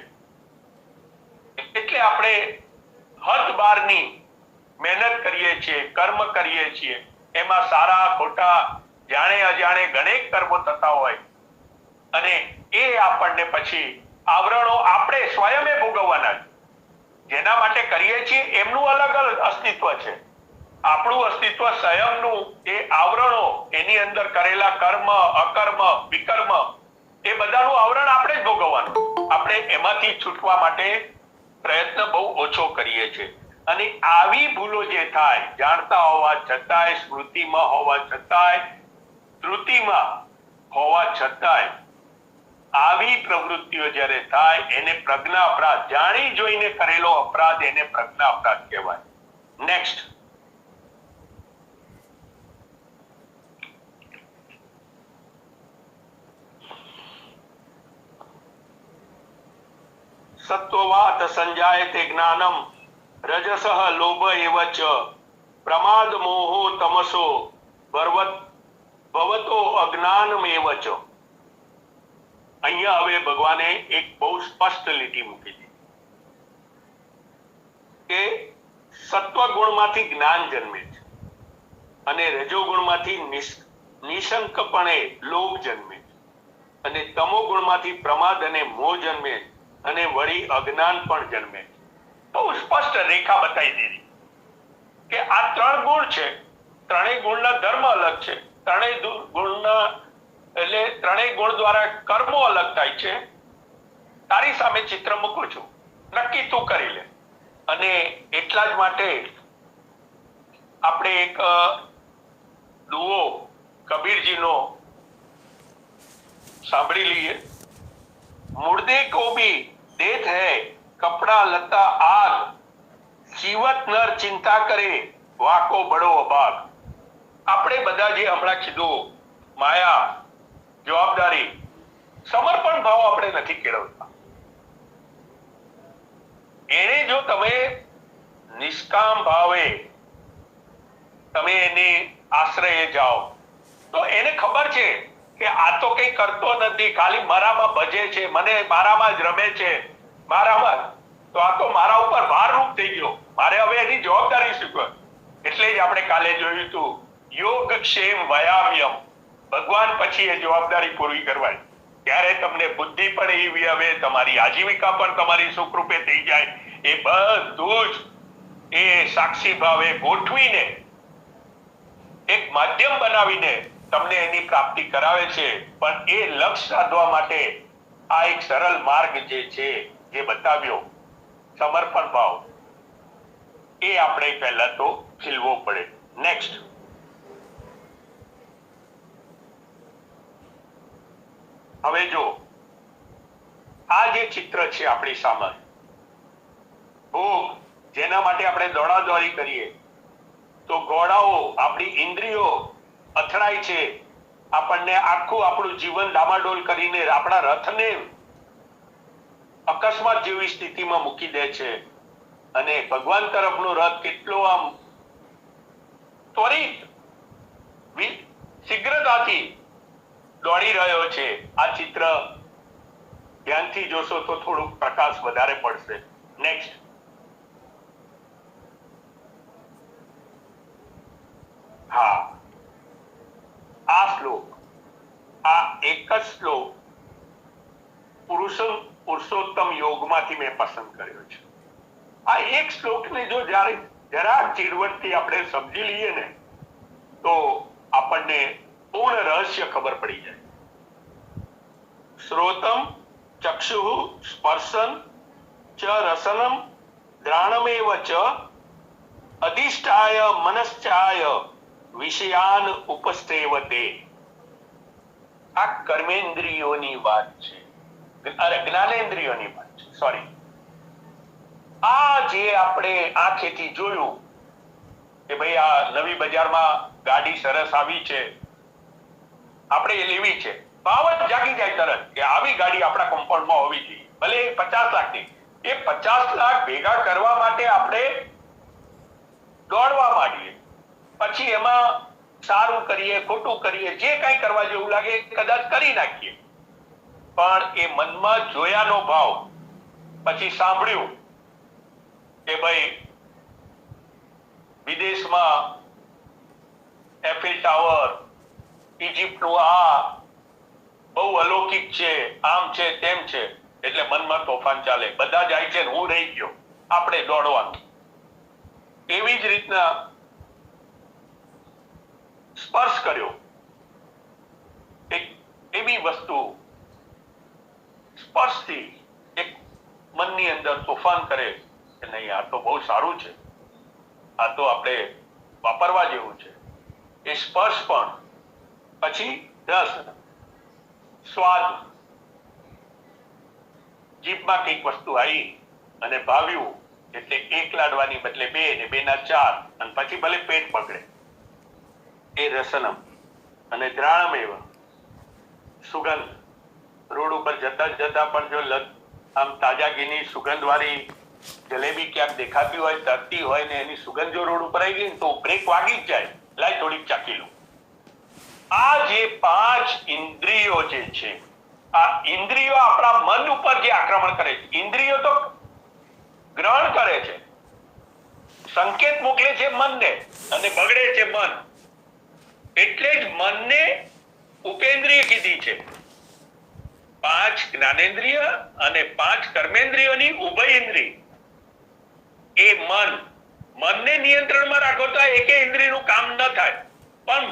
[SPEAKER 2] એટલે આપણે હદ બારની મહેનત કરીએ છીએ, કર્મ કરીએ છીએ, એમાં સારા ખોટા જાણે અજાણે ઘણેક કર્મો થતા હોય અને એ આપણને પછી આવરણો આપણે સ્વયંમે ભોગવવાના છે. જેના માટે કરીએ છીએ એમનું અલગ અલગ અસ્તિત્વ છે, આપણું અસ્તિત્વ સ્વયંનું એ આવરણો, એની અંદર કરેલા કર્મ, અકર્મ, વિકર્મ, એ બધાનું આવરણ આપણે જ ભોગવવાનું. આપણે એમાંથી છૂટવા માટે પ્રયત્ન બહુ ઓછો કરીએ છીએ અને આવી ભૂલો જે થાય, જાણતા હોવા છતાંય, સ્મૃતિમાં હોવા છતાંય, ધૃતિમાં હોવા છતાંય આવી પ્રવૃત્તિઓ જ્યારે થાય એને પ્રજ્ઞા અપરાધ, જાણી જોઈને કરેલો અપરાધ એને પ્રજ્ઞા અપરાધ કહેવાય. નેક્સ્ટ. સત્વવાત સંજાયતે જ્ઞાનમ રજસઃ લોભ એવ ચ પ્રમાદ મોહો તમસો ભવતો અજ્ઞાનમેવ ચ. અહીંયા હવે ભગવાને એક બહુ સ્પષ્ટ લીટી મૂકી દીધી કે સત્વગુણમાંથી જ્ઞાન જન્મે છે અને રજોગુણમાંથી નિશંકપણે લોભ જન્મે છે અને તમોગુણમાંથી પ્રમાદ અને મોહ જન્મે અને વળી અજ્ઞાન પણ જન્મે. બહુ સ્પષ્ટ રેખા બતાવી દીધી કે આ 3 ગુણ છે, ત્રણેય ગુણના ધર્મ અલગ છે, ત્રણેય ગુણના એટલે ત્રણેય ગુણ દ્વારા કર્મો અલગ થાય છે. તારી સામે ચિત્ર મૂકું છું. નક્કી તું કરી લે. અને એટલા જ માટે આપણે એક દુઓ કબીરજીનો સાંભળી લઈએ. મુર્દે કો ભી દેત હૈ કપડા લતા આગ, જીવત નર ચિંતા કરે વાકો બડો અભાગ. આપણે બધા જે હમણાં કીધું, માયા, જવાબદારી, સમર્પણ ભાવ આપણે નથી કેળવતા. એને જો તમે નિષ્કામ ભાવે તમે એની આશ્રયે જાઓ તો એને ખબર છે કે આ તો કઈ કરતો નથી, ખાલી મારામાં ભજે છે, મને મારામાં જ રમે છે, મારામાં, તો આ તો મારા ઉપર ભારરૂપ થઈ ગયો, મારે હવે એની જવાબદારી શીખવે. એટલે જ આપણે કાલે જોયું હતું યોગક્ષેમ વયામ્યમ, ભગવાન પછી એ જવાબદારી પૂરી કરવાની. ત્યારે તમને બુદ્ધિ પણ એવી આવે, તમારી આજીવિકા પણ તમારી સુખરૂપે થઈ જાય. એ બધું જ એ સાક્ષી ભાવે ગોઠવીને એક માધ્યમ બનાવીને તમને એની પ્રાપ્તિ કરાવે છે. પણ એ લક્ષ્ય સાધવા માટે આ એક સરળ માર્ગ જે છે, જે બતાવ્યો સમર્પણ ભાવ, એ આપણે પહેલા તો ખીલવો પડે. નેક્સ્ટ, હવે જો આ જે ચિત્ર છે આપણી સામે, ભોગ જેના માટે આપણે દોડાદોડી કરીએ, તો ઘોડાઓ, આપણી ઇન્દ્રિયો અથડાય છે, આપણને આખું આપણું જીવન ડામાડોલ કરીને આપણા રથને અકસ્માત જેવી સ્થિતિમાં મૂકી દે છે. અને ભગવાન તરફનો રથ કેટલો આમ ત્વરિત શીઘ્રતાથી દોડી રહ્યો છે. આ ચિત્ર ધ્યાનથી જોશો તો થોડુંક પ્રકાશ વધારે પડશે. નેક્સ્ટ, હા, આ શ્લોક, આ એક જ શ્લોક પુરુષોત્તમ યોગમાંથી મેં પસંદ કર્યો છે. આ એક શ્લોકને જો જ્યારે જરાક ચીડવટથી આપણે સમજી લઈએ ને, તો આપણને પૂર્ણ રહસ્ય ખબર પડી જાય. શ્રોતમ ચક્ષુઃ સ્પર્શન ચ રસનમ દ્રાણમેવ ચ અધિષ્ઠાય મનશ્ચાય વિષયાન ઉપસ્તેવતે. આ કર્મેન્દ્રિયોની વાત છે, અરે જ્ઞાનેન્દ્રિયોની વાત છે, સોરી. આ જે આપણે આંખેથી જોયું કે ભાઈ આ નવી બજારમાં ગાડી સરસ આવી છે, આપણે એ લેવી છે, ભાવ જ જાગી જાય તરત કે આવી ગાડી આપણા કમ્પાઉન્ડમાં હોવી જોઈએ, ભલે 50 લાખની. એ 50 લાખ ભેગા કરવા માટે આપણે દોડવા માંડીએ, પછી એમાં સારું કરીએ, ખોટું કરીએ, જે કંઈ કરવા જેવું લાગે કદાચ કરી નાખીએ. પણ એ મનમાં જોયાનો ભાવ, પછી સાંભળ્યું કે ભાઈ વિદેશમાં એફિલ ટાવર, ઇજિપ્તનું આ બહુ અલૌકિક છે, આમ છે, તેમ છે, એટલે મનમાં તોફાન ચાલે. બધા જાય છે, હું રહી ગયો, આપણે દોડવાનું. એવી જ રીતના સ્પર્શ કર્યો, એક એવી વસ્તુ સ્પર્શથી એક મનની અંદર તોફાન કરે કે નહીં, આ તો બહુ સારું છે, આ તો આપણે વાપરવા જેવું છે. એ સ્પર્શ પણ, પછી રસ, સ્વાદ, જીભમાં કઈક વસ્તુ આવી અને ભાવ્યું, એટલે એક લાડવાની બદલે 2 ને 2 ના 4, અને પછી ભલે પેટ પકડે. એ રસનમ. અને દ્રાણમેવ, સુગંધ. રોડ ઉપર જતા જતા પણ જો આમ તાજા ઘીની સુગંધ વાળી જલેબી ક્યાંક દેખાતી હોય, તરતી હોય ને એની સુગંધ જો રોડ ઉપર આવી ગઈ તો બ્રેક વાગી જ જાય, લાય થોડીક ચાખી લો. આ જે 5 ઇન્દ્રિયો જે છે, આ ઇન્દ્રિયો આપણા મન ઉપર જે આક્રમણ કરે છે, ઇન્દ્રિયો તો ગ્રહણ કરે છે, સંકેત મોકલે છે મનને, અને બગડે છે મન. એટલે જ મનને ઉપેન્દ્રિય કીધી છે. 5 જ્ઞાનેન્દ્રિય અને 5 કર્મેન્દ્રિયોની ઉભયેન્દ્રિય. એ મનને નિયંત્રણમાં રાખો તો એકે ઇન્દ્રિયનું કામ ન થાય, પણ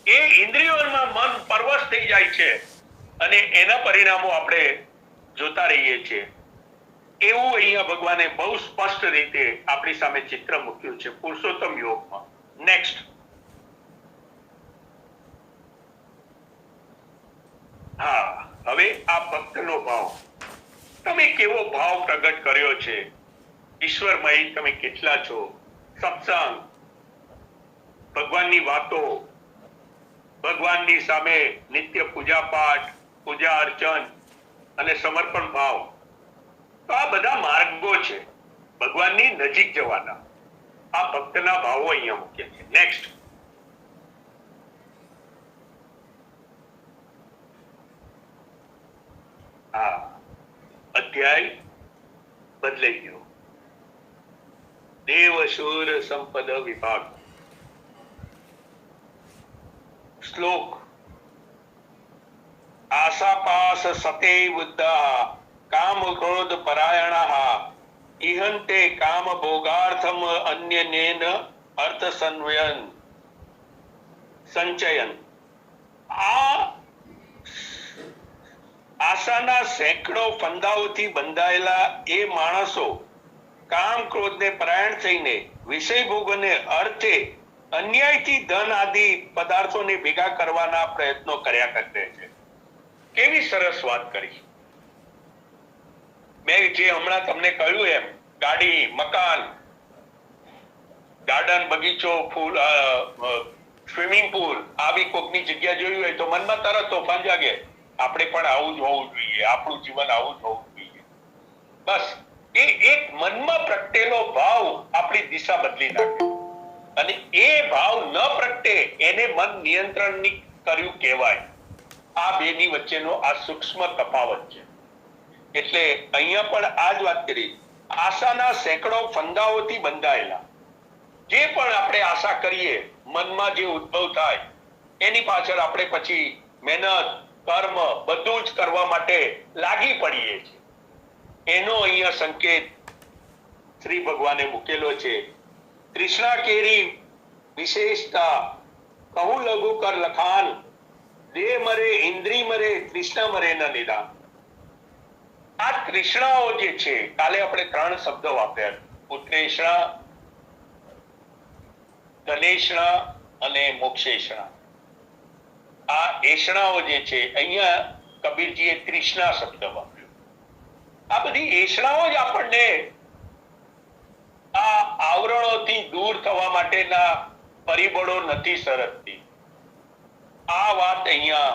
[SPEAKER 2] એ ઇન્દ્રિયોમાં મન પરવશ થઈ જાય છે અને એના પરિણામો આપણે જોતા રહીએ છીએ. એવું અહીંયા ભગવાને બહુ સ્પષ્ટ રીતે આપણી સામે ચિત્ર મૂક્યું છે પુરુષોત્તમ યોગમાં. નેક્સ્ટ. હા, હવે આ ભક્તનો ભાવ, તમે કેવો ભાવ પ્રગટ કર્યો છે, ઈશ્વરમય તમે કેટલા છો, સત્સંગ, ભગવાનની વાતો, ભગવાનની સામે નિત્ય પૂજા પાઠ, પૂજા અર્ચન અને સમર્પણ ભાવ, તો આ બધા માર્ગો છે ભગવાનની નજીક જવાના. આ ભક્તના ભાવો અહીંયા મૂક્યા છે. નેક્સ્ટ. હા, અધ્યાય બદલાઈ ગયો. દેવ અસુર સંપદ વિભાગ. શ્લોક. આશાપાસ સતે બુદ્ધા કામ ક્રોધ પરાયણઃ ઇહંતે કામ ભોગાર્થમ અન્યનેન અર્થ સંચયન. આ આશાના સેંકડો ફંદાઓથી બંધાયેલા એ માણસો કામ ક્રોધને પરાયણ થઈને વિષય ભોગોને અર્થે અન્યાયથી ધન આદિ પદાર્થોને ભેગા કરવાના પ્રયત્નો કર્યા કરે છે. કેવી સરસ વાત કરી. મેં જે હમણાં તમને કહ્યું એમ, ગાડી, મકાન, ગાર્ડન, બગીચો, ફૂલ, સ્વિમિંગ પુલ, આવી કોકની જગ્યા જોઈ હોય તો મનમાં તરત તોફાન જાગે, આપણે પણ આવું જ હોવું જોઈએ, આપણું જીવન આવું જ હોવું જોઈએ. બસ એ એક મનમાં પ્રગટેલો ભાવ આપણી દિશા બદલી નાખે, અને એ ભાવ ન પ્રગટે એને મન નિયંત્રણની કર્યું કહેવાય. આ બેની વચ્ચેનો આ સૂક્ષ્મ તફાવત છે. એટલે અહીંયા પણ આ જ વાત કરી. આશાના સેંકડો ફંદાઓથી બંધાયેલા, જે પણ આપણે આશા કરીએ, મનમાં જે ઉદ્ભવ થાય એની પાછળ આપણે પછી મહેનત, કર્મ બધું જ કરવા માટે લાગી પડીએ છીએ. એનો અહીંયા સંકેત શ્રી ભગવાને મૂકેલો છે. તૃષ્ણા કેરી વિશેષતા કહું લઘુ કર લખાન, દેહ મરે ઇન્દ્રી મરે તૃષ્ણા મરે ન નિદાન. આ તૃષ્ણાઓ જે છે, કાલે આપણે 3 શબ્દો વાપર્યા, ઉત્તરેષણા, ધનેષણા અને મોક્ષેષણા. આ એષણાઓ જે છે, અહીંયા કબીરજીએ તૃષ્ણા શબ્દ વાપર્યો. આ બધી એષણાઓ જ આપણને આ આવરણોથી દૂર થવા માટેના પરિબળો નથી સરકતી. આ વાત અહીંયા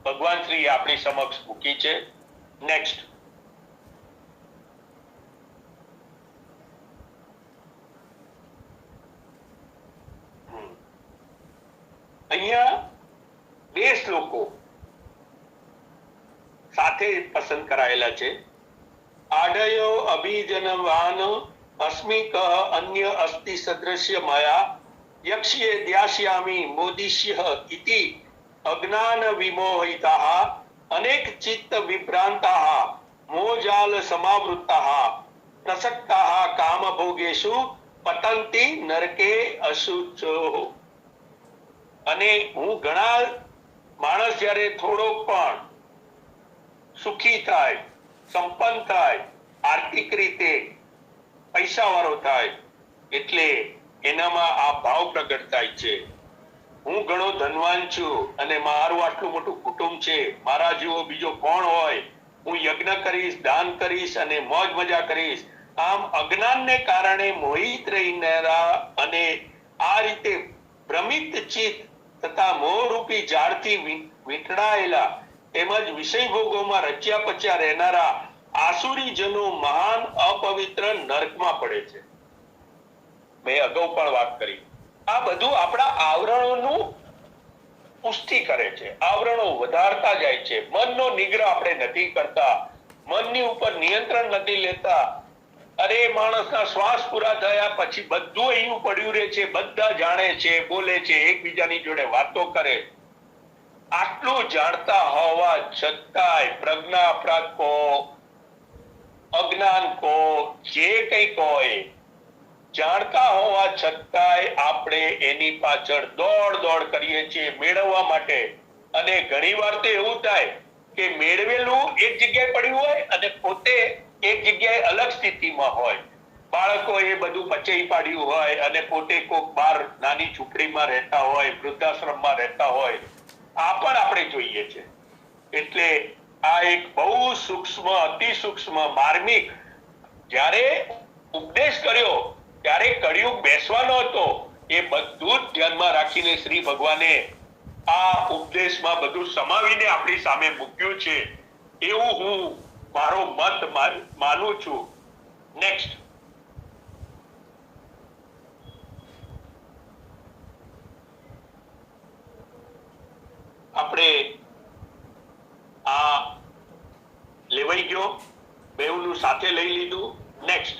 [SPEAKER 2] ભગવાન શ્રી આપણી સમક્ષ મૂકી છે. નેક્સ્ટ. અહીંયા 2 શ્લોકો સાથે પસંદ કરાયેલા છે. આડયો અભિજનવાન અસ્મિક અન્ય અસ્તિ સદૃશ્ય મયા યક્ષ્યે દ્યાસ્યામી મોદિષ્ય ઇતિ અજ્ઞાન વિમોહિતાઃ અનેક ચિત્ત વિભ્રાંતાઃ મોજાલ સમાવૃત્તાઃ પ્રસક્તાઃ કામ ભોગેષુ પતંતિ નરકે અશુચો. અને હું ઘણા માણસ જ્યારે થોડો પણ સુખી થાય, સંપન્ન થાય, આર્થિક રીતે પૈસાવાળો થાય, એટલે એનામાં આ ભાવ પ્રગટ થાય છે. હું ઘણો ધનવાન છું અને મારું આટલું મોટું કુટુંબ છે, મારા જેવો બીજો કોણ હોય, હું યજ્ઞ કરીશ, દાન કરીશ અને મોજ મજા કરીશ. આમ અજ્ઞાનને કારણે મોહિત રહીનેરા અને આ રીતે ભ્રમિત ચિત્ત તથા મોહરૂપી ઝાડથી વીંટળાયેલા તેમજ વિષય ભોગોમાં રચ્યા પચ્યા રહેનારા આસુરી જનો મહાન અપવિત્ર નરકમાં પડે છે. મેં અગાઉ પણ વાત કરી. આ બધું આપણા આવરણોનું પુષ્ટિ કરે છે, આવરણો વધારતા જાય છે. મનનો નિગ્રહ આપણે નથી કરતા, મનની ઉપર નિયંત્રણ નથી લેતા. અરે માણસના શ્વાસ પૂરા થયા પછી બધું અહીં પડ્યું રહે છે, બધા જાણે છે, બોલે છે, એકબીજાની જોડે વાતો કરે. આટલું જાણતા હોવા છતાંય પ્રજ્ઞા અપરાધ કો, અજ્ઞાન કો, જે કંઈક હોય, જાણતા હોવા છતાંય આપણે એની પાછળ દોડ કરીએ છીએ મેળવવા માટે. અને ઘણી વાર તો એવું થાય કે મેળવેલું એક જગ્યાએ પડ્યું હોય અને પોતે એક જગ્યાએ અલગ સ્થિતિમાં હોય, બાળકો એ બધું પચઈ પાડ્યું હોય અને પોતે કોક બહાર નાની ઝૂંપડીમાં રહેતા હોય, વૃદ્ધાશ્રમમાં રહેતા હોય, આ પણ આપણે જોઈએ છે. એટલે આ એક બહુ સૂક્ષ્મ, અતિ સૂક્ષ્મ, માર્મિક, જ્યારે ઉપદેશ કર્યો ત્યારે કળિયુગ બેસવાનો હતો, એ બધું જ ધ્યાનમાં રાખીને શ્રી ભગવાને આ ઉપદેશમાં બધું સમાવીને આપણી સામે મૂક્યું છે, એવું હું મારો મત માનું છું. નેક્સ્ટ. આપણે આ લેવાઈ ગયો, બેઉનું સાથે લઈ લીધું. નેક્સ્ટ.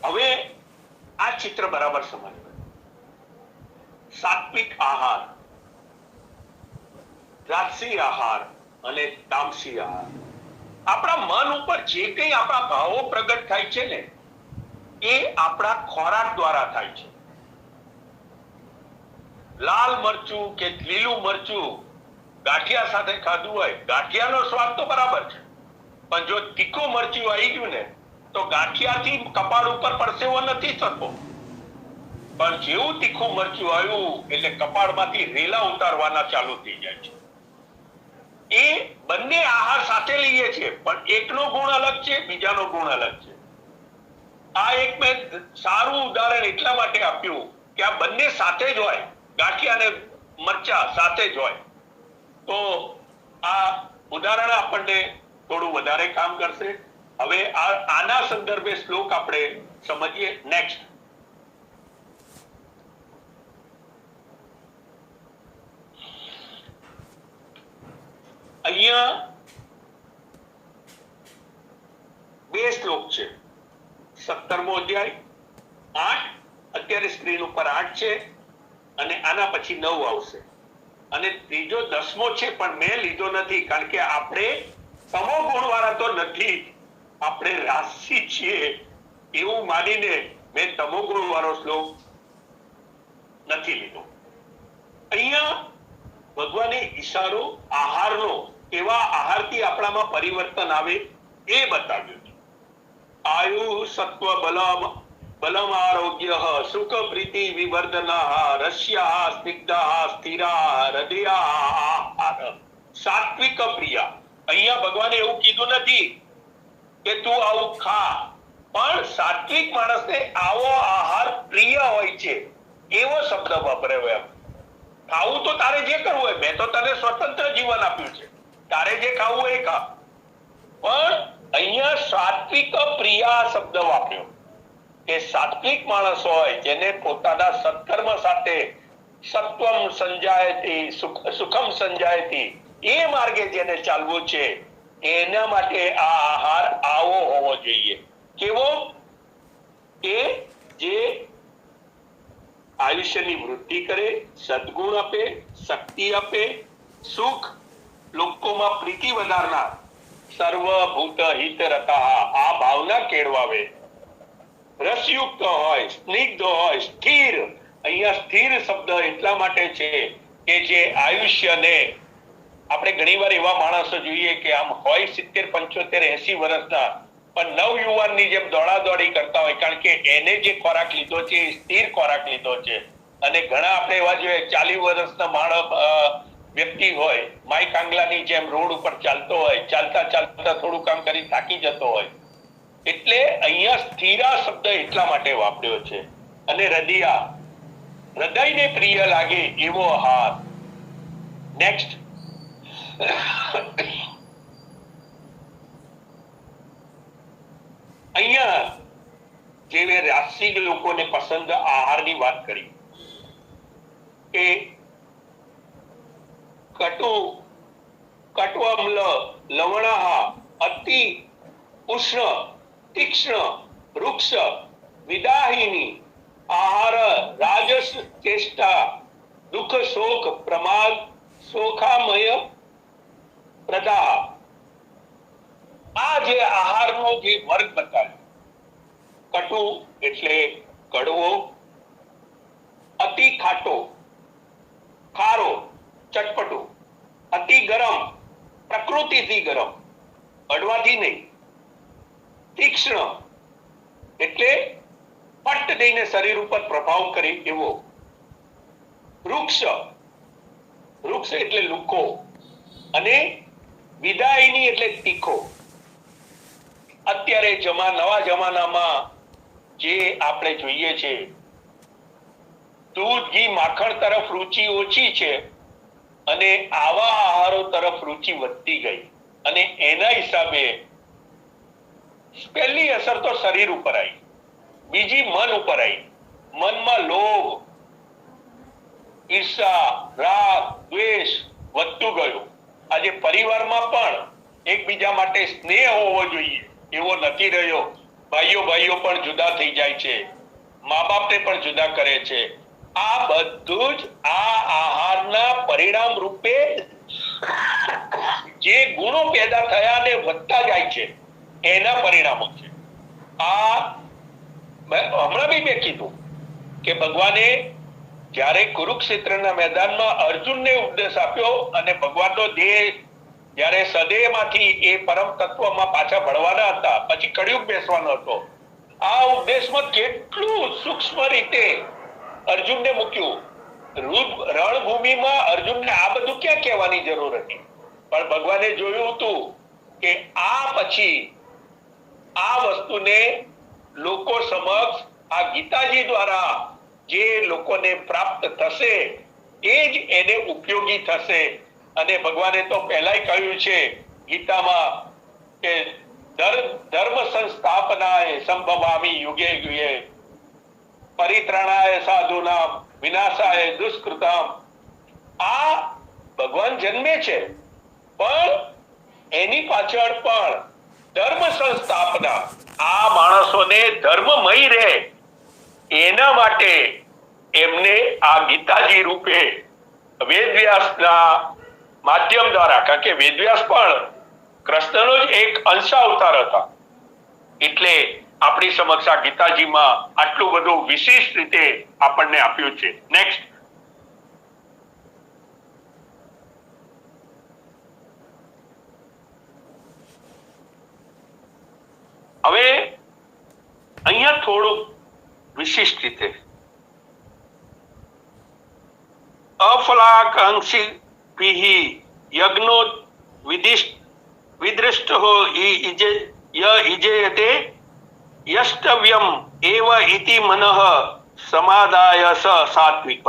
[SPEAKER 2] હવે આ ચિત્ર બરાબર સમજવું. સાત્વિક આહાર, રાજસી આહાર અને તામસી આહાર. આપણા મન ઉપર જે કંઈ આપણા ભાવો પ્રગટ થાય છે ને, એ આપણા ખોરાક દ્વારા થાય છે. લાલ મરચું કે લીલું મરચું ગાંઠિયા સાથે ખાધું હોય, ગાંઠિયાનો સ્વાદ તો બરાબર છે, પણ જો તીખું મરચું આવી ગયું ને તો ગાંઠિયાથી કપાળ ઉપર પરસેવો નથી થતો, પણ જેવું તીખું મરચું આવ્યું એટલે કપાળમાંથી રેલા ઉતારવાના ચાલુ થઈ જાય છે. એ બંને આહાર સાથે લઈએ છીએ, પણ એકનો ગુણ અલગ છે, બીજાનો ગુણ અલગ છે. આ એક મેં સારું ઉદાહરણ એટલા માટે આપ્યું કે આ બંને સાથે જ હોય, ગાંઠિયા અને મરચા સાથે જ હોય, તો આ ઉદાહરણ આપણને થોડું વધારે કામ કરશે. હવે આના સંદર્ભે શ્લોક આપણે સમજીએ. નેક્સ્ટ. અહીંયા 2 શ્લોક છે. 17મો અધ્યાય 8, અત્યારે સ્ક્રીન ઉપર 8 છે અને આના પછી 9 આવશે, અને ત્રીજો 10મો છે, પણ મેં લીધો નથી કારણ કે આપણે તમો ગુણ વાળા તો નથી, આપણે રાશિ છીએ એવું માનીને મેં તમો ગુણ વાળો શ્લોક નથી લીધો. અહીંયા ભગવાને ઈશારો આહારનો, કેવા આહારથી આપણામાં પરિવર્તન આવે એ બતાવ્યું છે. આયુ સત્વ બલમ આરોગ્ય સુખ પ્રીતિ વિવર્ધના રસ્યા સ્નિગ્ધા સ્થિરા હૃદયા સાત્વિક પ્રિયા. અહીંયા ભગવાને એવું કીધું નથી કે તું આવું ખા, પણ સાત્વિક માણસને આવો આહાર પ્રિય હોય છે એવો શબ્દ વાપર્યો. એમ ખાવું તો તારે જે કરવું હોય, મેં તો તને સ્વતંત્ર જીવન આપ્યું છે, તારે જે ખાવું હોય એ ખા, પણ અહીંયા સાત્વિક પ્રિયા શબ્દ વાપર્યો કે સાત્વિક માણસ હોય જેને પોતાના સત્કર્મ સાથે સત્વમ સંજાયતી સુખમ સંજાયતી એ માર્ગે જેને ચાલવું છે, એના માટે આ આહાર આવો હોવો જોઈએ. કેવો? કે જે આયુષ્યની વૃદ્ધિ કરે, સદગુણ આપે, શક્તિ આપે, સુખ, લોકોમાં પ્રીતિ વધારનાર, સર્વભૂત હિત રતા આ ભાવના કેળવાવે, રસયુક્ત હોય, સ્નિગ્ધ હોય, સ્થિર. અહીંયા સ્થિર શબ્દ એટલા માટે છે કે જે આયુષ્યને, આપણે ઘણીવાર એવા માણસો જોઈએ કે આમ હોય 70, 75, 80 વર્ષના, પણ નવયુવાનની જેમ દોડાદોડી કરતા હોય, કારણ કે એને જે ખોરાક લીધો છે એ સ્થિર ખોરાક લીધો છે. અને ઘણા આપણે એવા જોઈએ 40 વર્ષના માણસ વ્યક્તિ હોય, માઈ કાંગલાની જેમ રોડ ઉપર ચાલતો હોય, ચાલતા ચાલતા થોડું કામ કરી થાકી જતો હોય. એટલે અહીંયા સ્થિરા શબ્દ એટલા માટે વાપર્યો છે. અને હૃદયને પ્રિય લાગે એવો આહાર. નેક્સ્ટ. અહીંયા જે રાશિક લોકોને પસંદ આહારની વાત કરી કે કટ્વમ્લ લવણઃ અતિ ઉષ્ણ તીક્ષ્ણ વૃક્ષ વિદાહિની આહાર રાજસ ચેષ્ટા દુઃખ શોક પ્રમાદ શોખામય પ્રદાહ. આ જે આહારનો જે વર્ગ બતાવ્યો, કટુ એટલે કડવો, અતિ ખાટો, ખારો, ચટપટું, અતિ ગરમ, પ્રકૃતિથી ગરમ, અડવાથી નહીં, તીક્ષ્ણ એટલે પટ્ટ દઈને શરીર ઉપર પ્રભાવ કરે એવો, વૃક્ષ, વૃક્ષ એટલે લુકો, અને વિદાયની એટલે તીખો. અત્યારે નવા જમાનામાં જે આપણે જોઈએ છે, દૂધ, ઘી, માખણ તરફ રુચિ ઓછી છે અને આવા આહારો તરફ રુચિ વધતી ગઈ, અને એના હિસાબે પહેલી અસર તો શરીર ઉપર આવી, બીજી મન ઉપર આવી. મનમાં લોભ, ઈર્ષા, રાગ, દ્વેષ વધતું ગયું. આજે પરિવારમાં પણ એકબીજા માટે સ્નેહ હોવો જોઈએ એવો નથી રહ્યો. ભાઈઓ પણ જુદા થઈ જાય છે, મા બાપને પણ જુદા કરે છે. આ બધું જ આ આહારના પરિણામ રૂપે જે ગુણો પેદા થયા ને વધતા જાય છે એના પરિણામો છે. આ હમણાં બી મેં કીધું કે ભગવાને જ્યારે કુરુક્ષેત્રના મેદાનમાં અર્જુનને ઉપદેશ આપ્યો અને ભગવાનનો દેહ જ્યારે સદેહમાંથી એ પરમ તત્વમાં પાછા ભળવાના હતા, પછી કળિયુગ બેસવાનો હતો, આ ઉપદેશમાં કેટલું સૂક્ષ્મ રીતે અર્જુનને મૂક્યું. રણભૂમિમાં અર્જુનને આ બધું ક્યાં કહેવાની જરૂર હતી, પણ ભગવાને જોયું હતું કે આ પછી આ વસ્તુને લોકો સમક્ષ આ ગીતાજી દ્વારા જે લોકોને પ્રાપ્ત થશે એ જ એને ઉપયોગી થશે. અને ભગવાને તો પહેલાય કહ્યું છે ગીતામાં કે ધર્મ સંસ્થાપનાય સંભવામી યુગે યુગે પરિત્રાણાય સાધુનામ વિનાશાય દુષ્કૃતામ. આ ભગવાન જન્મે છે, પણ એની પાછળ પણ ધર્મ સંસ્થાપના, આ માણસોને ધર્મમય રહે એના માટે એમને આ ગીતાજી રૂપે વેદવ્યાસના માધ્યમ દ્વારા, કારણ કે વેદવ્યાસ પણ કૃષ્ણનો જ એક અંશાવતાર હતા, એટલે આપણી સમક્ષ આ ગીતાજીમાં આટલું બધું વિશિષ્ટ રીતે આપણને આપ્યું છે. નેક્સ્ટ. હવે અહીંયા થોડું વિશિષ્ટ રીતે અફલાકાંક્ષી યજ્ઞો વિદૃષ્ટો ઇજેયતે યષ્ટવ્યમ એવ ઇતિ મનઃ સમાદાય સાત્વિકઃ.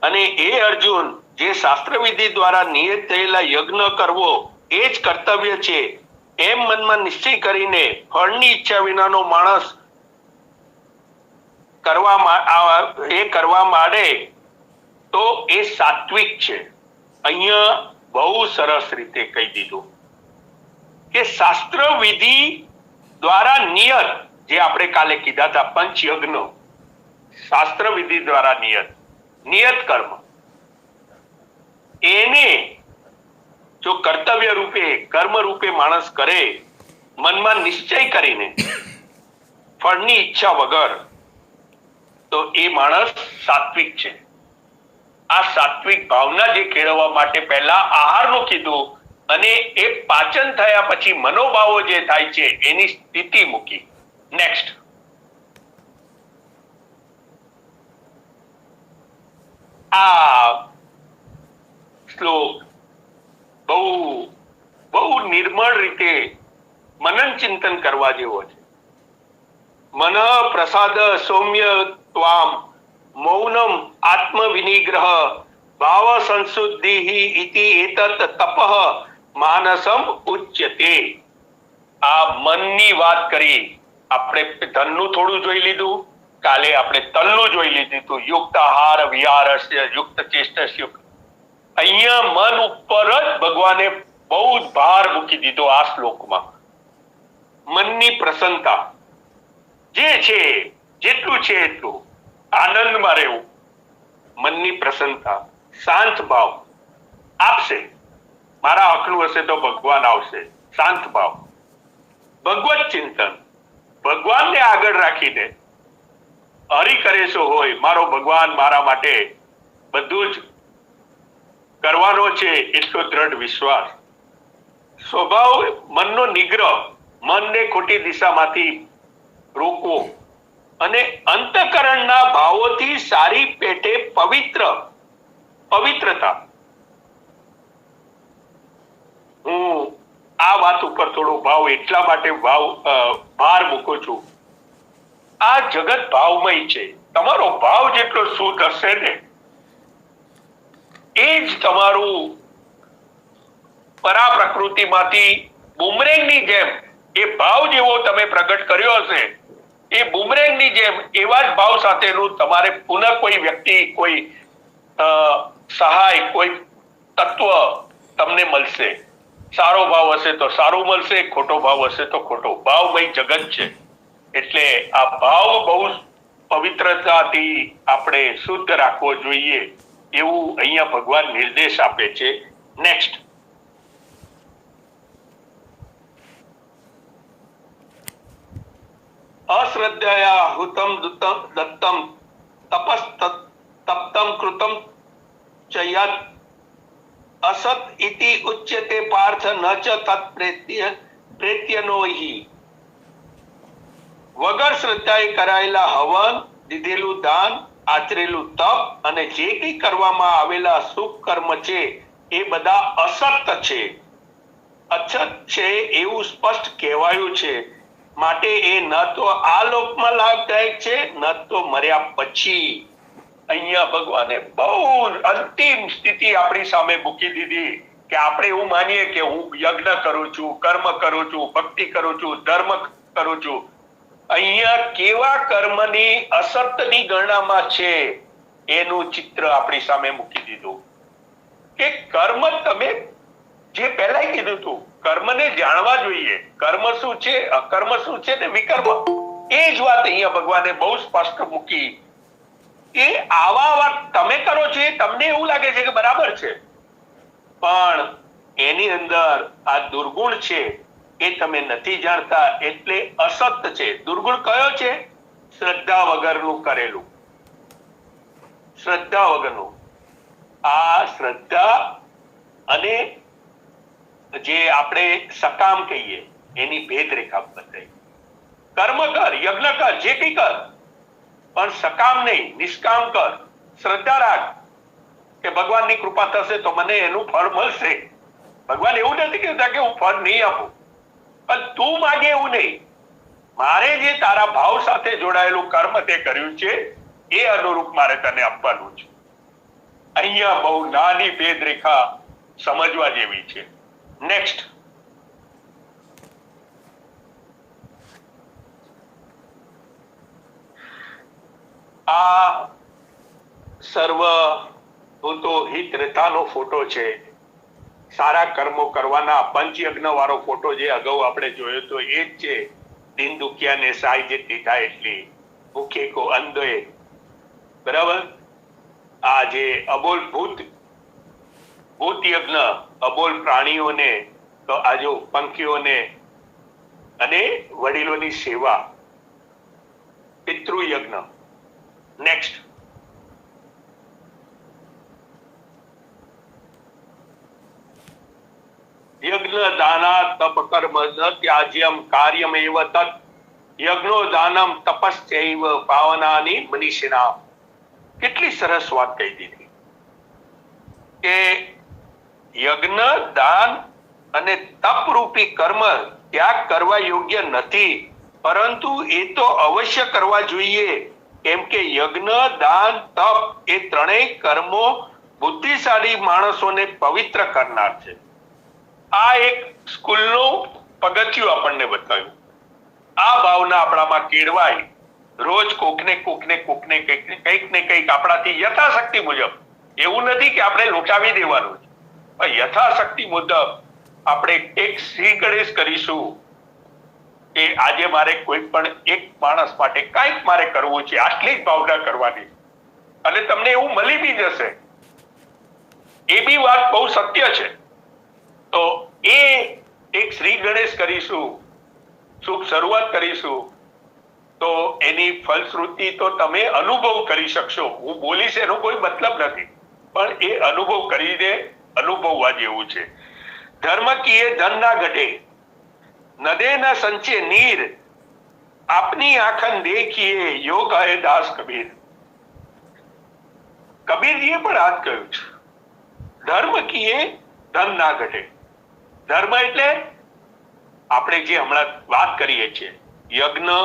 [SPEAKER 2] અને એ અર્જુન, જે શાસ્ત્ર વિધિ દ્વારા નિયત થયેલા યજ્ઞ કરવો એ જ કર્તવ્ય છે એમ મનમાં નિશ્ચય કરીને ફળની ઈચ્છા વિનાનો માણસ કરવા માંડે તો એ સાત્વિક છે. અહીંયા બહુ સરસ રીતે કહી દીધું કે શાસ્ત્ર વિધિ દ્વારા નિયત, જે આપણે કાલે કીધા હતા પંચયજ્ઞ, શાસ્ત્ર વિધિ દ્વારા નિયત કર્મ, એને જો કર્તવ્ય રૂપે કર્મ રૂપે માણસ કરે મનમાં નિશ્ચય કરીને ફળની ઈચ્છા વગર, તો એ માણસ સાત્વિક છે. આ સાત્વિક ભાવના જે કેળવવા માટે પહેલા આહારનું કીધું, અને એ પાચન થયા પછી મનોભાવો જે થાય છે એની સ્થિતિ મૂકી. નેક્સ્ટ. આ શ્લોક બહુ નિર્મળ રીતે મનન ચિંતન કરવા જેવો છે. મન પ્રસાદ સૌમ્ય ત્વામ મૌનમ આત્મ વિનિગ્રહ ભાવ સંશુદ્ધિ ઇતિ એતત તપઃ માનસમ ઉચ્યતે. આ મનની વાત કરી. આપણે ધનનું થોડું જોઈ લીધું, કાલે આપણે તલનું જોઈ લીધું, યુક્ત આહાર વિહારસ્ય યુક્ત ચેષ્ટસ્ય. અહીંયા મન ઉપર જ ભગવાને બહુ જ ભાર મૂકી દીધો આ શ્લોકમાં. મનની પ્રસન્નતા જે છે, જેટલું છે એટલું આનંદમાં રહેવું, મનની પ્રસન્નતા, શાંત ભાવ આપશે. મારા હકનું હશે તો ભગવાન આવશે. શાંત ભાવ, ભગવત ચિંતન, ભગવાનને આગળ રાખીને હરિ કરેશો હોય, મારો ભગવાન મારા માટે બધું જ કરવાનો છે એટલો દ્રઢ વિશ્વાસ, સ્વભાવ મનનો નિગ્રહ, મનને ખોટી દિશામાંથી રોકવો અને અંતઃકરણના ભાવોથી સારી પેટે પવિત્રતા. હું આ વાત ઉપર થોડો એટલા માટે ભાર મૂકું છું. આ જગત ભાવમય છે. તમારો ભાવ જેટલો શુદ્ધ હશે ને એ જ તમારું પરા પ્રકૃતિમાંથી બુમરેંગની જેમ એ ભાવ જેવો તમે પ્રગટ કર્યો હશે એ બુમરેંગની જેમ એવા જ ભાવ સાથેનું તમારે પુનઃ કોઈ વ્યક્તિ, કોઈ સહાય, કોઈ તત્વ તમને મળશે. સારો ભાવ હશે તો સારું મળશે, ખોટો ભાવ હશે તો ખોટો. ભાવમય જગત છે એટલે આ ભાવ બહુ પવિત્રતાથી આપણે શુદ્ધ રાખવો જોઈએ એવું અહીંયા ભગવાન નિર્દેશ આપે છે. નેક્સ્ટ, અશ્રદ્ધયા હુતમ દત્તમ તપસ્તપ્તમ કૃતમ ચયત અસત ઇતિ ઉચ્યતે પાર્થ ન ચ તત્ પ્રેત્યનો હિ. વગર શ્રદ્ધાએ કરાયેલા હવન, દીધેલું દાન, આચરેલું તપ અને જે કંઈ કરવામાં આવેલા શુભ કર્મ છે એ બધા અસત છે, અછત છે એવું સ્પષ્ટ કહેવાયું છે. માટે એ ન તો આ લોકમાં લાભદાયક છે ન તો મર્યા પછી. અહીંયા ભગવાને બહુ અંતિમ સ્થિતિ આપણી સામે મૂકી દીધી કે આપણે એવું માનીએ કે હું યજ્ઞ કરું છું, કર્મ કરું છું, ભક્તિ કરું છું, ધર્મ કરું છું. અહીંયા કેવા કર્મની અસતની ગણનામાં છે એનું ચિત્ર આપણી સામે મૂકી દીધું કે કર્મ તમે જે પહેલા કીધું હતું, કર્મને જાણવા જોઈએ. કર્મ શું છે, અકર્મ શું છે ને વિકર્મ, એ જ વાત અહીંયા ભગવાને બહુ સ્પષ્ટ મૂકી કે આવા વાત તમે કરો છો એ તમને એવું લાગે છે કે બરાબર છે, પણ એની અંદર આ દુર્ગુણ છે એ તમે નથી જાણતા એટલે અસત છે. દુર્ગુણ કયો છે? શ્રદ્ધા વગરનું કરેલું, શ્રદ્ધા વગરનું. આ શ્રદ્ધા અને જે આપણે સકામ કહીએ એની ભેદરેખા બતાવી. કર્મ કર, યજ્ઞ કર, જે કઈ કર, પણ સકામ નહીં, નિષ્કામ કર. શ્રદ્ધા રાખ કે ભગવાનની કૃપા થશે તો મને એનું ફળ મળશે. ભગવાન એવું નથી કહેતા કે હું ફળ નહીં આપું, પણ તું માગે એવું નહીં. મારે જે તારા ભાવ સાથે જોડાયેલું કર્મ તે કર્યું છે એ અનુરૂપ મારે તને આપવાનું છે. અહીંયા બહુ નાની ભેદરેખા સમજવા જેવી છે. નેક્સ્ટ, આ સર્વ ભૂતો હિત રથાનો ફોટો છે. સારા કર્મો કરવાના પંચયજ્ઞ વાળો ફોટો જે અગાઉ આપણે જોયો તો એ જ છે. દિન દુખિયાને સહાય જેટલી થાય એટલી, ભૂખે કો અન્ન દે. બરાબર. આ જે અબોલ ભૂત યજ્ઞ, અબોલ પ્રાણીઓને તો આજો પંખીઓને અને વડીલોની સેવા, પિતૃ યજ્ઞ. નેક્સ્ટ, યજ્ઞ દાના તપ કર્મ ન ત્યાજ્યમ કાર્યમેવ તત યજ્ઞો દાનમ તપસ્યૈવ પાવનાની મનીષિણા. કેટલી સરસ વાત કહી દીધી કે યજ્ઞ, દાન અને તપ રૂપી કર્મ ત્યાગ કરવા યોગ્ય નથી, પરંતુ એ તો અવશ્ય કરવા જોઈએ. કેમ કે યજ્ઞ, દાન, તપ એ ત્રણેય કર્મો બુદ્ધિશાળી માણસોને પવિત્ર કરનાર છે. આ એક સ્કૂલનું પગથિયું આપણને બતાવ્યું. આ ભાવના આપણામાં કેળવાય, રોજ કોકને કંઈક ને કંઈક આપણાથી યથાશક્તિ મુજબ, એવું નથી કે આપણે લૂંટાવી દેવાનું છે, પણ યથાશક્તિ મુજબ આપણે એક શ્રી ગણેશ કરીશું કે આજે મારે કોઈ પણ એક માણસ માટે કંઈક મારે કરવું છે, આટલી જ ભાવના કરવાની, અને તમને એવું મળી બી જશે. એ બી વાત બહુ સત્ય છે. તો એ એક શ્રી ગણેશ કરીશું, શુભ શરૂઆત કરીશું, તો એની ફલશ્રુતિ તો તમે અનુભવ કરી શકશો. હું બોલીશ એનો કોઈ મતલબ નથી, પણ એ અનુભવ કરીને અનુભવવા જેવું છે. ધર્મ કીએ ધન ના ઘટે, નદે ન સંચે નીર, આપની આંખન દેખીએ યો કહે દાસ કબીર. કબીરજીએ પણ આ જ કહ્યું છે. ધર્મ કીએ ધન ના ઘટે. ધર્મ એટલે આપણે જે હમણાં વાત કરીએ છીએ, યજ્ઞ,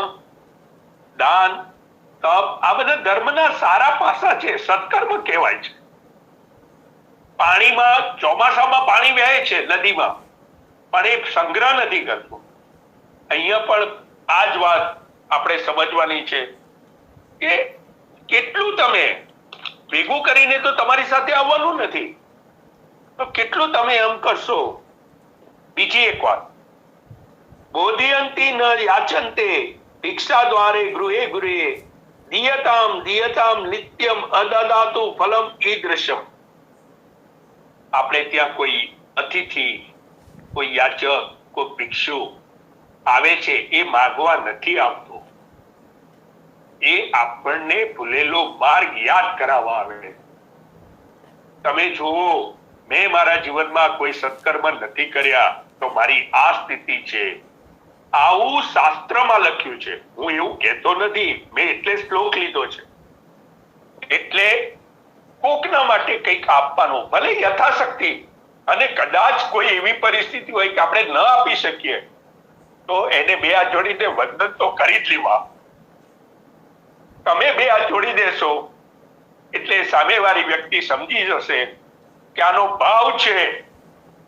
[SPEAKER 2] દાન, તપ, આ બધા ધર્મના સારા પાસા છે, સત્કર્મ કહેવાય છે. પાણીમાં ચોમાસામાં પાણી વહે છે નદીમાં, પણ એ સંગ્રહ નથી કરતું. અહીંયા પણ આ જ વાત આપણે સમજવાની છે કે કેટલું તમે ભેગું કરીને તો તમારી સાથે આવવાનું નથી, તો કેટલું તમે એમ કરશો. બીજી એક વાત, બોધિયંતી ન યાચંતે ભિક્ષા દ્વારે ગૃહે ગૃહે દિયતામ દિયતામ નિત્યમ અદદાતુ ફલમ ઈદૃશમ. આપણે ત્યાં કોઈ અતિથિ, કોઈ યાચક, કોઈ ભિક્ષુ આવે છે, એ માગવા નથી આવતો, એ આપણને ભૂલેલો માર્ગ યાદ કરાવવા આવે. તમે જુઓ, મેં મારા જીવનમાં કોઈ સત્કર્મ નથી કર્યા તો મારી આ સ્થિતિ છે, આવું શાસ્ત્રમાં લખ્યું છે. હું એવું કહેતો નથી, મેં એટલે શ્લોક લીધો છે. એટલે કોકના માટે કંઈક આપવાનું, ભલે યથાશક્તિ, અને કદાચ કોઈ એવી પરિસ્થિતિ હોય કે આપણે ન આપી શકીએ, તો એને બે હાથ જોડીને વંદન તો કરી જ લેવા. તમે બે હાથ જોડી દેશો એટલે સામેવાળી વ્યક્તિ સમજી જશે કે આનો ભાવ છે,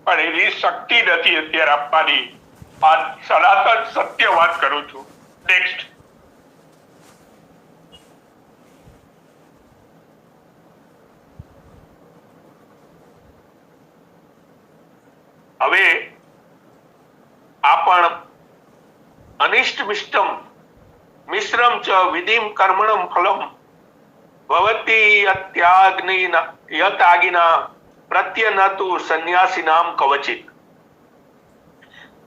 [SPEAKER 2] પણ એની શક્તિ નથી અત્યારે આપવાની. આ સનાતન સત્ય વાત કરું છું. નેક્સ્ટ. હવે આ પણ અનિષ્ટ મિષ્ટમ મિશ્રમ ચ વિધિમ કર્મણમ ફલમ ભવતી યત્યાગિના પ્રત્યનતુ સંન્યાસીનામ કવચિત.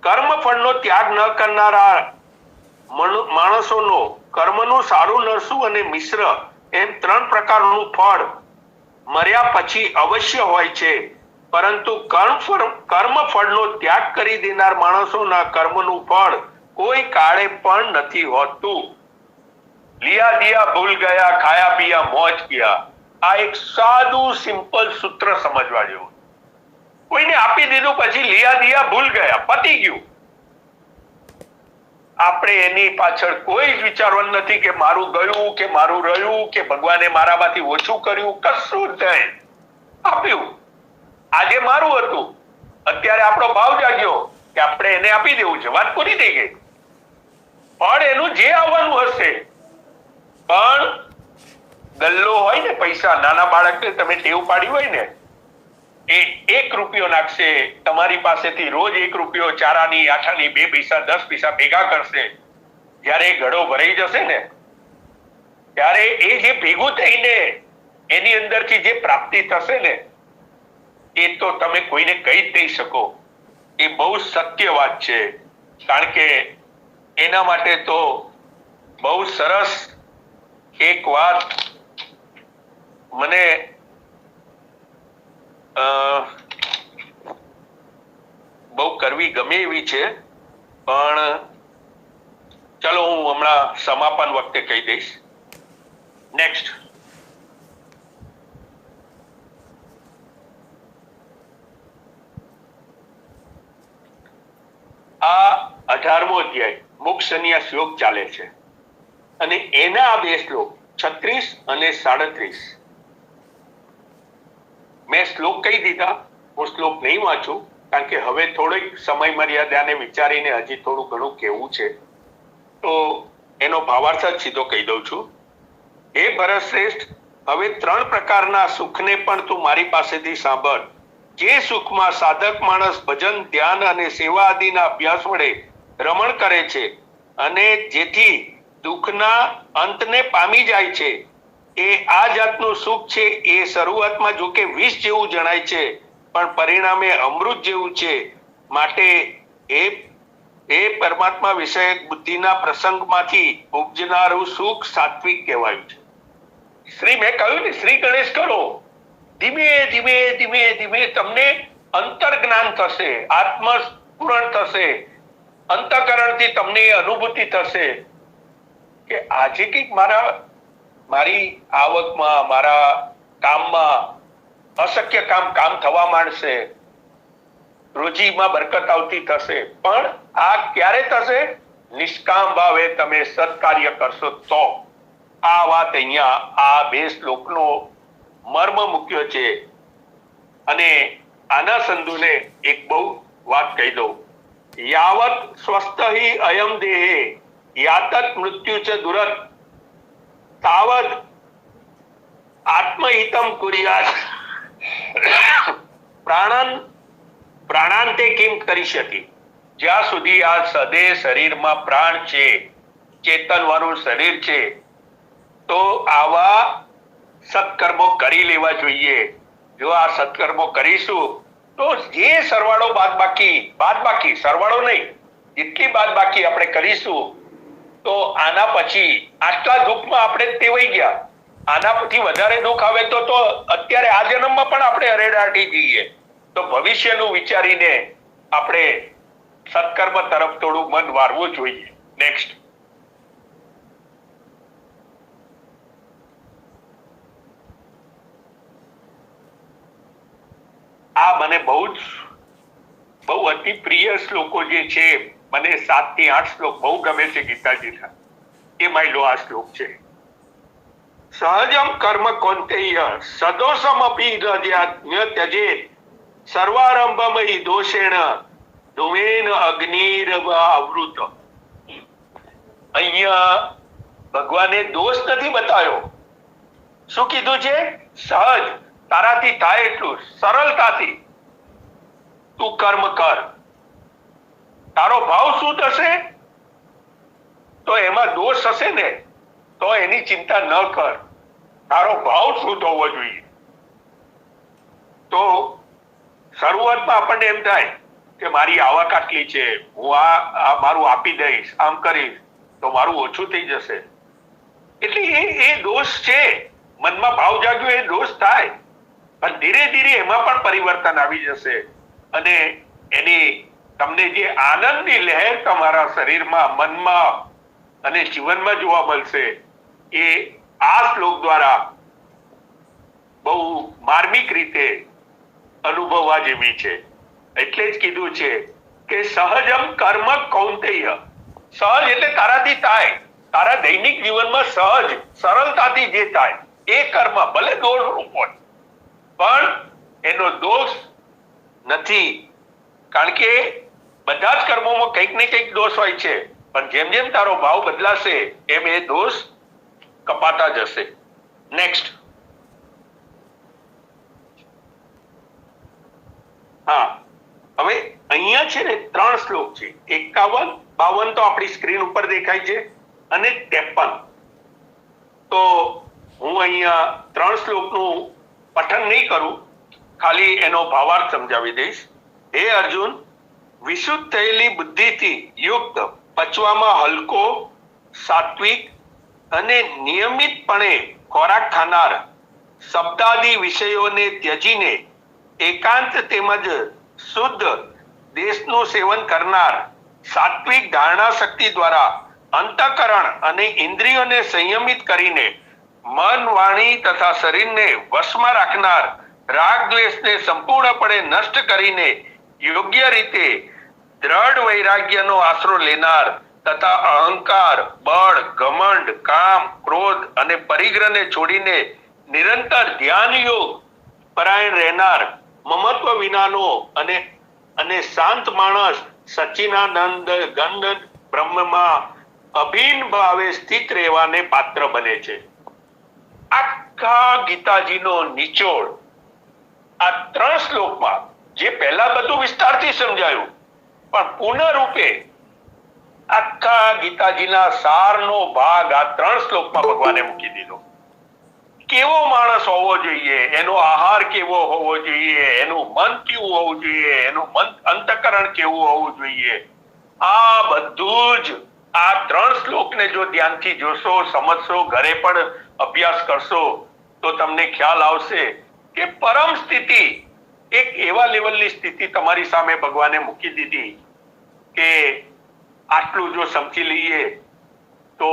[SPEAKER 2] કર્મફળનો ત્યાગ ન કરનારા માણસોનો કર્મનું સારું નરસું અને મિશ્ર એમ 3 પ્રકારનું ફળ મર્યા પછી અવશ્ય હોય છે, પરંતુ કર્મફળનો ત્યાગ કરી દેનાર માણસોના કર્મનું ફળ કોઈ કાળે પણ નથી હોતું. લિયા દિયા ભૂલ ગયા, ખાયા પિયા મોજ કિયા. આ એક સાદું સિમ્પલ સૂત્ર સમજવા જેવું. કોઈને આપી દીધું પછી લિયા દિયા ભૂલ ગયા, પતી ગયું. આપણે એની પાછળ કોઈ જ વિચારવાનું નથી કે મારું ગયું કે મારું રહ્યું કે ભગવાને મારામાંથી ઓછું કર્યું, કશું જ નહીં. આપ્યું. આજે મારું હતું, અત્યારે આપણો ભાવ જાગ્યો કે આપણે એને આપી દેવું છે, વાત પૂરી થઈ ગઈ. પણ એનું જે આવવાનું હશે, પણ ગલ્લો હોય ને, પૈસા, નાના બાળકને તમે ટેવ પાડી હોય ને, એ 1 રૂપિયો નાખશે તમારી પાસેથી, રોજ 1 રૂપિયો, 4 આની, 8 આની, 2 પૈસા, 10 પૈસા ભેગા કરશે. જયારે એ ઘડો ભરાઈ જશે ને, ત્યારે એ જે ભેગું થઈને એની અંદરથી જે પ્રાપ્તિ થશે ને, એ તો તમે કોઈને કહી જ નહીં શકો. એ બહુ સત્ય વાત છે. કારણ કે એના માટે તો બહુ સરસ એક વાત મને બહુ કરવી ગમે એવી છે, પણ ચલો હું હમણાં સમાપન વખતે કહી દઈશ. નેક્સ્ટ. આ 18મો અધ્યાય મુક્ત સંન્યાસ યોગ ચાલે છે, અને એના આ 2 શ્લોક 36 અને 37 મેં શ્લોક કહી દીધા. હું શ્લોક નહીં વાંચું, કારણ કે હવે થોડીક સમય મર્યાદાને વિચારીને હજી થોડું ઘણું કહેવું છે, તો એનો ભાવાર્થ જ સીધો કહી દઉં છું. હે ભરત શ્રેષ્ઠ, હવે 3 પ્રકારના સુખને પણ તું મારી પાસેથી સાંભળ. જે સુખમાં સાધક માણસ ભજન, ધ્યાન અને સેવા આદિના અભ્યાસ વડે રમણ કરે છે, અને જેથી દુઃખના અંતને પામી જાય છે, એ આ જાતનું સુખ છે. એ શરૂઆતમાં જો કે વિષ જેવું જણાય છે, પણ પરિણામે અમૃત જેવું છે. માટે એ પરમાત્મા વિષયક બુદ્ધિના પ્રસંગમાંથી ઉપજનારું સુખ સાત્વિક કહેવાયું છે. શ્રી મેં કહ્યું ને, શ્રી ગણેશ કરો, ધીમે ધીમે ધીમે ધીમે તમને અંતર્જ્ઞાન થશે, આત્મસ્ફુરણ થશે, અંતઃકરણથી તમને એ અનુભૂતિ થશે કે આજે કંઈક મારી આવકમાં, મારા કામમાં અશક્ય કામ થવા માંડશે, રોજીમાં બરકત આવતી થશે. પણ આ ક્યારે થશે? નિષ્કામ ભાવે તમે સત્કાર્ય કરશો તો. આ વાત અહીંયા આ 2 શ્લોકનો મર્મ મૂક્યો છે. અને આના સંદુને એક બહુ વાત કહી દઉં. યાવત સ્વસ્થ અયમ દેહે યાતત મૃત્યુ ચ દુરત તાવદ આત્મહિતમ કુર્યાત પ્રાણાંતે કેમ કરી શકી. જ્યાં સુધી આ સદે શરીરમાં પ્રાણ છે, ચેતન વાળું શરીર છે, તો આવા સત્કર્મો કરી લેવા જોઈએ. જો આ સત્કર્મો કરીશું તો જે સરવાળો બાદબાકી સરવાળો નહીં, જેટલી બાદબાકી આપણે કરીશું તો આના પછી આટલા દુઃખમાં આપણે ટેવાઈ ગયા. આના પછી વધારે દુઃખ આવે તો અત્યારે આ જન્મમાં પણ આપણે હરેડાટી જઈએ. તો ભવિષ્યનું વિચારીને આપણે સત્કર્મ તરફ થોડું મન વાળવું જોઈએ. નેક્સ્ટ. આ મને બહુ અતિ પ્રિય શ્લોકો જે છે, મને 7 થી 8 શ્લોક બહુ ગમે છે ગીતાજીના. એમાં આ શ્લોક છે. સહજમ કર્મ કૌંતેય સદોષમ અપી રજ્યાત્મ્ય ત્યજેત સર્વારંભમય દોષેણ ધૂમેન અગ્નિરવ આવૃત. અહીંયા ભગવાને દોષ નથી બતાવ્યો. શું કીધું છે? સહજ, તારાથી થાય એટલું સરળતાથી તું કર્મ કર. તારો ભાવ શું થશે તો એમાં દોષ હશે ને, તો એની ચિંતા ન કર. તારો ભાવ શું હોવો જોઈએ. તો શરૂઆતમાં આપણને એમ થાય કે મારી આવક આટલી છે, હું આ મારું આપી દઈશ, આમ કરીશ તો મારું ઓછું થઈ જશે. એટલે એ દોષ છે. મનમાં ભાવ જાગ્યો એ દોષ થાય, પણ ધીરે ધીરે એમાં પણ પરિવર્તન આવી જશે અને એની તમને જે આનંદની લહેર તમારા શરીરમાં, મનમાં અને જીવનમાં જોવા મળશે એ આ શ્લોક દ્વારા બહુ માર્મિક રીતે અનુભવવા જેવી છે. એટલે જ કીધું છે કે સહજમ કર્મ કૌંતેય. સહજ એટલે તારાથી થાય, તારા દૈનિક જીવનમાં સહજ સરળતાથી જે થાય એ કર્મ, ભલે દોષ રૂપ હોય પણ એનો દોષ નથી. કારણ કે બધા જ કર્મોમાં કંઈક ને કંઈક દોષ હોય છે, પણ જેમ જેમ તારો ભાવ બદલાશે એમ એ દોષ કપાતા જશે. નેક્સ્ટ. હા, હવે અહીંયા છે ને 3 શ્લોક છે. 51, 52 તો આપણી સ્ક્રીન ઉપર દેખાય છે અને 53. તો હું અહીંયા 3 શ્લોકનું પઠન નહીં કરું, ખાલી એનો ભાવાર્થ સમજાવી દઈશ. હે અર્જુન, વિશુદ્ધ થયેલી બુદ્ધિથી યુક્ત, પચવામાં હલકો, સાત્વિક અને નિયમિતપણે ખોરાક ખાનાર, શબ્દાદી વિષયોને ત્યજીને એકાંત તેમજ શુદ્ધ દેશનું સેવન કરનાર, સાત્વિક ધારણા શક્તિ દ્વારા અંતઃકરણ અને ઇન્દ્રિયોને સંયમિત કરીને મન, વાણી તથા શરીરને વશમાં રાખનાર, રાગ દ્વેષને સંપૂર્ણપણે નષ્ટ કરીને યોગ્ય રીતે દ્રઢ વૈરાગ્યનો આશરો લેનાર તથા અહંકાર, બળ, ઘમંડ, કામ, ક્રોધ અને પરિગ્રહને છોડીને નિરંતર ધ્યાન યોગ પરાયણ રહેનાર, મમત્વ વિનાનો અને શાંત માણસ સચ્ચિદાનંદ ઘન બ્રહ્મમાં અભિન્ન ભાવે સ્થિત રહેવાને પાત્ર બને છે. આખા ગીતાજીનો નિચોડ આ 3 શ્લોકમાં, જે પહેલા બધું વિસ્તારથી સમજાયું, પણ પૂર્ણ રૂપે આખા ગીતાજીના સારનો ભાગ આ 3 શ્લોકમાં ભગવાને મૂકી દીધો. કેવો માણસ હોવો જોઈએ, એનો આહાર કેવો હોવો જોઈએ, એનું મન કેવું હોવું જોઈએ, એનું અંતઃકરણ કેવું હોવું જોઈએ, આ બધું જ આ 3 શ્લોકને જો ધ્યાનથી જોશો, સમજશો, ઘરે પણ અભ્યાસ કરશો તો તમને ખ્યાલ આવશે કે પરમ સ્થિતિ, એક એવા લેવલની સ્થિતિ તમારી સામે ભગવાને મૂકી દીધી કે આટલું જો સમજી લઈએ તો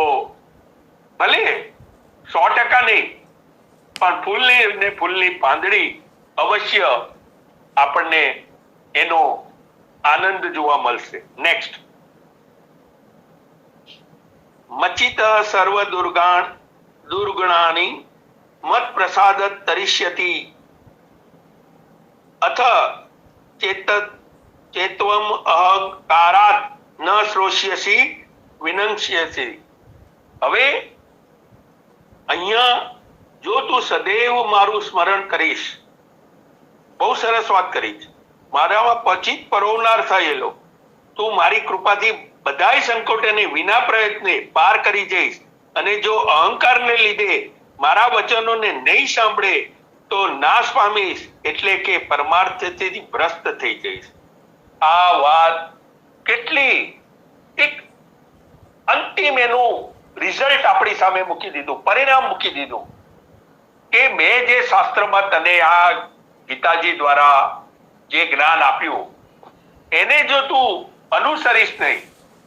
[SPEAKER 2] ભલે 100% નહીં, પણ ફૂલની ને ફૂલની પાંદડી અવશ્ય આપણને એનો આનંદ જોવા મળશે. નેક્સ્ટ, મચિત સર્વ દુર્ગણાની મત પ્રસાદ તરિષ્યતિ અથ ચેત્વમ અહંકારાત ન શ્રોષ્યસી વિનંક્ષ્યસી. હવે અહીંયા જો તું સદૈવ મારું સ્મરણ કરીશ, બહુ સરસ વાત કરી છે, મારામાં પચિત પરોવનાર થયેલો, તું મારી કૃપાથી બધાય સંકટોને વિના પ્રયત્ને પાર કરી જઈશ, અને જો અહંકારને લીધે મારા વચનોને નહીં સાંભળે તો નાશ પામીશ, એટલે કે પરમાર્થથી ભ્રષ્ટ થઈ જઈશ. આ વાત કેટલી એક અંતિમ એનું રિઝલ્ટ આપણી સામે મૂકી દીધું, પરિણામ મૂકી દીધું કે મેં જે શાસ્ત્રમાં તને આ ગીતાજી દ્વારા જે જ્ઞાન આપ્યું એને જો તું અનુસરીશ નહીં,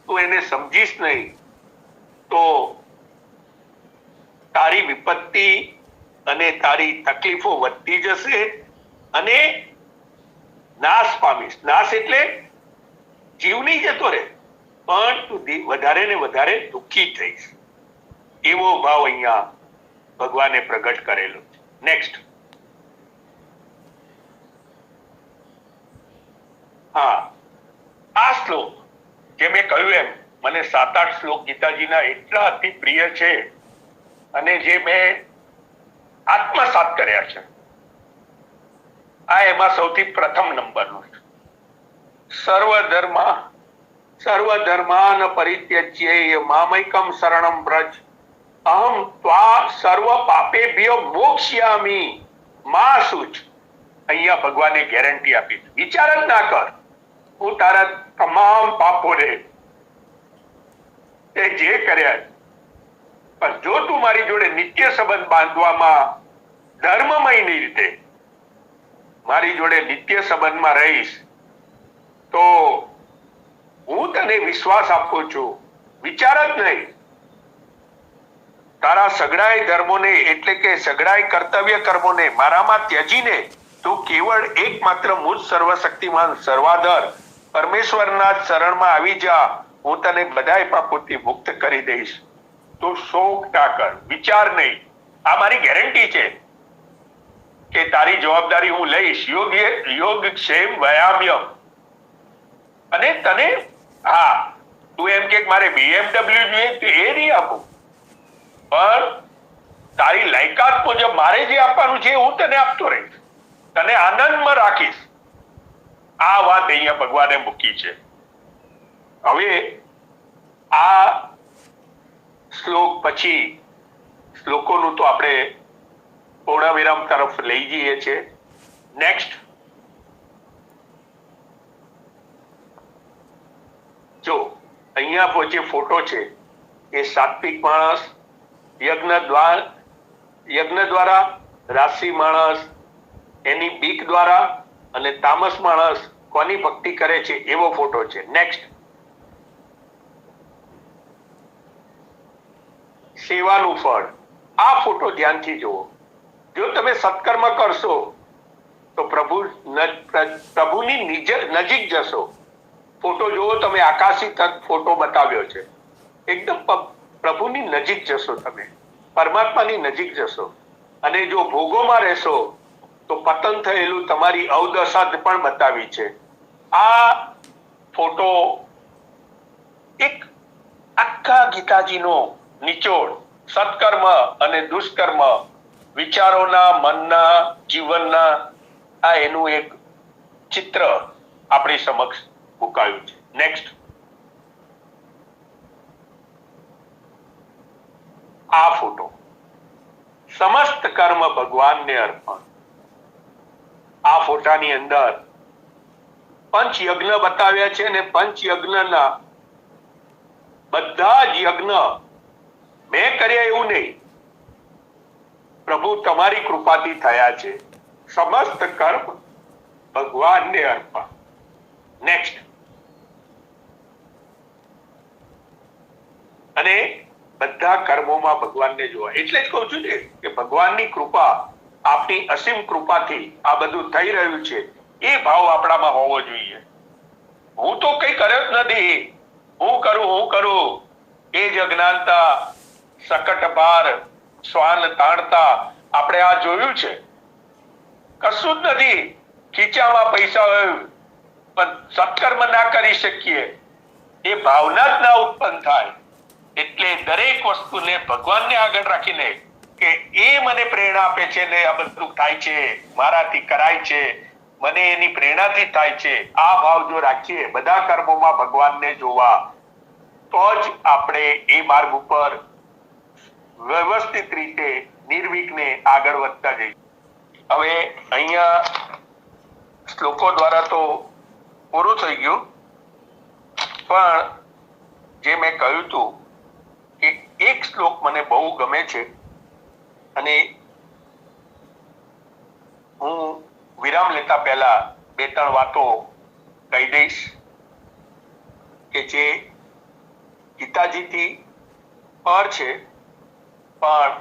[SPEAKER 2] તું એને સમજીશ નહીં, તો તારી વિપત્તિ અને તારી તકલીફો વધતી જશે અને નાશ પામીશ. નાશ એટલે જીવ નહીં જતો રહે, પણ તું વધારે ને વધારે દુઃખી થઈશ. એવો ભાવ અહીંયા ભગવાને પ્રગટ કરેલો છે. નેક્સ્ટ, હા, આ શ્લોક જે મેં કહ્યું એમ મને 7-8 શ્લોક ગીતાજીના એટલા અતિ પ્રિય છે અને જે મેં આત્મસાત કર્યા છે. આ એમાં સૌથી પ્રથમ નંબરનું છે. સર્વધર્માન પરિત્યજ્ય મામૈકમ શરણમ વ્રજ અહમ ત્વા સર્વ પાપેભ્યો મોક્ષ્યામિ મા શુચ. અહીંયા ભગવાને ગેરંટી આપી, વિચાર જ ના કર, હું તારા તમામ પાપોને એ જે કર્યા, પણ જો તું મારી જોડે નિત્ય સંબંધ બાંધવામાં ધર્મમય રીતે મારી જોડે નિત્ય સંબંધમાં રહીશ તો હું તને વિશ્વાસ આપું છું, વિચાર જ નહીં, તારા સગડાય ધર્મોને એટલે કે સગડાય કર્તવ્ય કર્મોને મારામાં ત્યજીને તું કેવળ એકમાત્ર મુજ સર્વશક્તિમાન સર્વાધર પરમેશ્વરના શરણમાં આવી જા, હું તને બધાય પાપોથી મુક્ત કરી દઈશ. તું શોક ના કર, વિચાર નહીં, આ મારી ગેરંટી છે કે તારી જવાબદારી હું લઈશ. યોગ ક્ષેમ વ્યાયામ્યમ. અને તને હા, તું એમ કે મારે BMW જોઈએ તો એ નહીં આપું, પણ તારી લાયકાત મુજબ મારે જે આપવાનું છે હું તને આપતો રહીશ, તને આનંદમાં રાખીશ. આ વાત અહીંયા ભગવાને મૂકી છે. હવે આ શ્લોક પછી શ્લોકોનું તો આપણે પૂર્ણ વિરામ તરફ લઈ જઈએ છીએ. નેક્સ્ટ, જો અહીંયા જે ફોટો છે એ સાત્વિક માણસ યજ્ઞ દ્વારા, રાશિ માણસ એની બીક દ્વારા, અને તામસ માણસ કોની ભક્તિ કરે છે એવો ફોટો છે. નેક્સ્ટ, સેવાનું ફળ. આ ફોટો ધ્યાનથી જુઓ. જો તમે સત્કર્મ કરશો તો પ્રભુની નજીક જશો. ફોટો જુઓ તમે, આકાશી તક ફોટો બતાવ્યો છે, એકદમ પ્રભુની નજીક જશો, તમે પરમાત્માની નજીક જશો. અને જો ભોગોમાં રહેશો તો પતન થયેલું તમારી અવદશા પણ બતાવી છે. આ ફોટો એક આખા ગીતાજીનો નિચોડ, સત્કર્મ અને દુષ્કર્મ, વિચારોના, મનના, જીવનના, આ એનું એક ચિત્ર આપણી સમક્ષ મુકાયું છે. નેક્સ્ટ, આ ફોટો, સમસ્ત કર્મ ભગવાનને અર્પણ. આ ફોટાની અંદર પંચ યજ્ઞ બતાવ્યા છે અને પંચ યજ્ઞના બધા જ યજ્ઞ મેં કર્યા એવું નહીં, પ્રભુ તમારી કૃપાથી થયા છે. સમસ્ત કર્મ ભગવાનને અર્પણ. નેક્સ્ટ. અને બધા કર્મોમાં ભગવાનને જોવા. એટલે જ કહું છું ને કે ભગવાનની કૃપા, આપણી અસીમ કૃપાથી આ બધું થઈ રહ્યું છે, એ ભાવ આપણામાં હોવો જોઈએ. હું તો કઈ કર્યો જ નથી, હું કરું એ જ અજ્ઞાનતા, સકટ ભાર, શ્વાન તાણતા આપણે આ જોયું છે. કશું જ નથી, ખીચામાં પૈસા હોય પણ સત્કર્મ ના કરી શકીએ, એ ભાવના જ ના ઉત્પન્ન થાય. એટલે દરેક વસ્તુને ભગવાનને આગળ રાખીને કે એ મને પ્રેરણા આપે છે ને આ બધું થાય છે, મારાથી કરાય છે, મને એની પ્રેરણાથી થાય છે, આ ભાવ જો રાખીએ, બધા કર્મોમાં ભગવાનને જોવા, તો જ આપણે એ માર્ગ ઉપર વ્યવસ્થિત રીતે નિર્વિઘ્ને આગળ વધતા જઈએ. હવે અહીંયા શ્લોકો દ્વારા તો પૂરું થઈ ગયું, પણ જે મેં કહ્યું હતું કે એક શ્લોક મને બહુ ગમે છે અને હું વિરામ લેતા પહેલા 2-3 વાતો કહી દઈશ કે જે ગીતાજીથી પર છે, પણ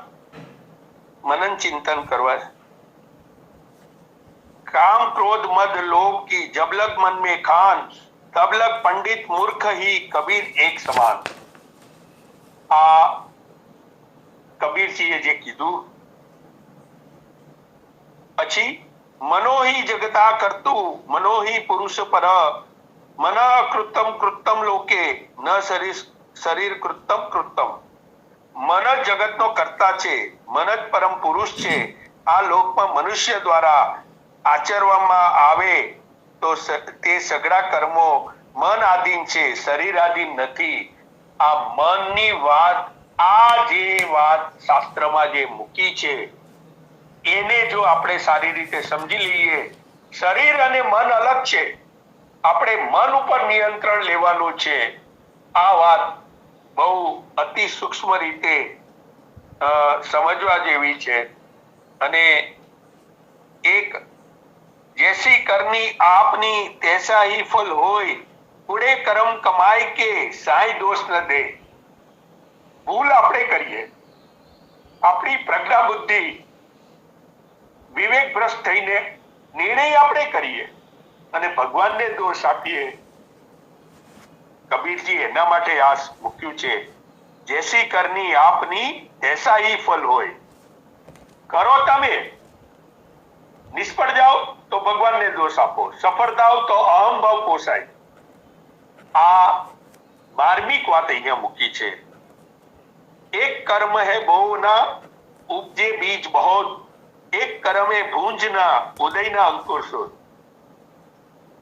[SPEAKER 2] મનન ચિંતન કરવા. काम क्रोध मद लोभ की जब लग मन में खान, तब लग पंडित मूर्ख ही कबीर एक समान. આ કબીરજીએ જે કીધું. પછી મનોહી જગતા કરતું મનોહી પુરુષ પર મન કૃતમ કૃતમ લોકે ન શરીર કૃતમ કૃતમ. મન જ જગતનો કર્તા છે, મન જ પરમ પુરુષ છે. આ લોકમાં મનુષ્ય દ્વારા આચરવામાં આવે તો તે સઘળા કર્મો મન આધીન છે, શરીર આધીન નથી. આ મનની વાત, આ જે વાત શાસ્ત્રમાં જે મૂકી છે, એને જો આપણે સારી રીતે સમજી લઈએ. શરીર અને મન અલગ છે, આપણે મન ઉપર નિયંત્રણ લેવાનું છે. આ વાત બહુ અતિ સૂક્ષ્મ રીતે સમજવા જેવી છે. અને એક जैसी करनी आपनी तैसा ही फल होय, उड़े कर्म कमाई के साई दोष न दे. ભૂલ આપણે કરીએ, આપણી પ્રજ્ઞા બુદ્ધિ વિવેક ભ્રષ્ટ થઈને નિર્ણય આપણે કરીએ અને ભગવાનને દોષ આપીએ. કબીરજી એના માટે આ મૂક્યું છે, જૈસી કરની આપની તૈસા ही फल હોય. કરો તમે, નિષ્ફળ જાઓ તો ભગવાનને દોષ આપો, સફળ થાવ તો અહમ ભાવ પોસાય. આ માર્મિક વાત અહીંયા મૂકી છે. એક કર્મ હે બહુ ના ઉપજે બીજ બહોત, એક કર્મે ભૂંજ ના ઉદય ના અંકુર શોધ.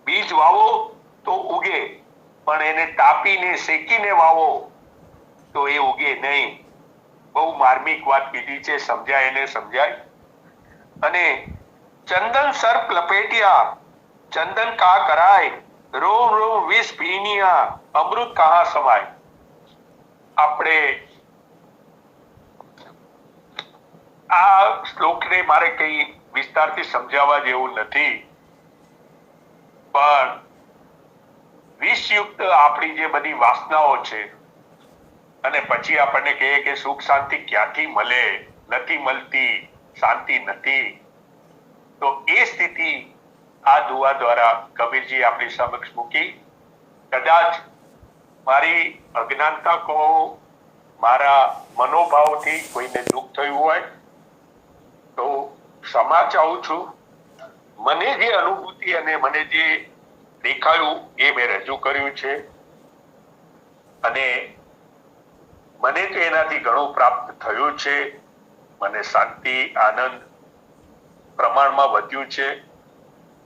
[SPEAKER 2] બીજ વાવો તો ઉગે, પણ એને તાપીને શેકીને વાવો તો એ ઉગે નહીં. બહુ માર્મિક વાત કીધી છે, સમજાય એને સમજાય. અને चंदन सर्प लपेटिया, चंदन का कराय, रोम रोम विष पीनिया, अमृत कहाँ समाय. આપણે આ શ્લોકને મારે કઈ વિસ્તારથી સમજાવવા જેવું નથી, પણ વિષયુક્ત આપણી જે બધી વાસનાઓ છે અને પછી આપણને કહે કે સુખ શાંતિ ક્યાંથી મળે, નથી મળતી, શાંતિ નથી. તો એ સ્થિતિ આ દુઆ દ્વારા કબીરજી આપણી સમક્ષ મૂકી. કદાચ મારી અજ્ઞાનતા કહો, મારા મનોભાવથી કોઈને દુઃખ થયું હોય તો ક્ષમા ચાહું છું. મને જે અનુભૂતિ અને મને જે દેખાયું એ મેં રજૂ કર્યું છે અને મને તો એનાથી ઘણું પ્રાપ્ત થયું છે. મને શાંતિ, આનંદ પ્રમાણમાં વધ્યું છે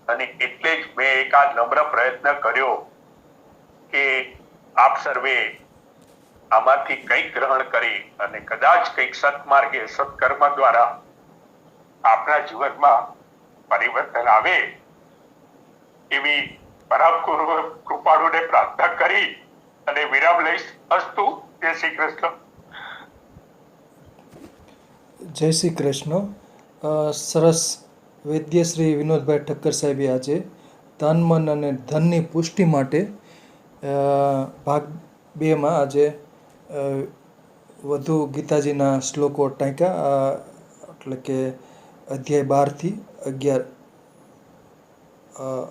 [SPEAKER 2] અને એટલે જ મેં એક આ નમ્ર પ્રયત્ન કર્યો કે આપ સર્વે આમાંથી કંઈક ગ્રહણ કરી અને કદાચ કંઈક સત્માર્ગે સત્કર્મ દ્વારા આપના જીવનમાં પરિવર્તન આવે એવી પરમ કૃપાળુને પ્રાર્થના કરી અને વિરામ લઈશ. અસ્તુ. જય શ્રી કૃષ્ણ.
[SPEAKER 1] જય શ્રી કૃષ્ણ. સરસ વૈદ્ય શ્રી વિનોદભાઈ ઠક્કર સાહેબે આજે તન મન અને ધનની પુષ્ટિ માટે ભાગ 2માં આજે વધુ ગીતાજીના શ્લોકો ટાંક્યા, એટલે કે અધ્યાય 12 થી 11,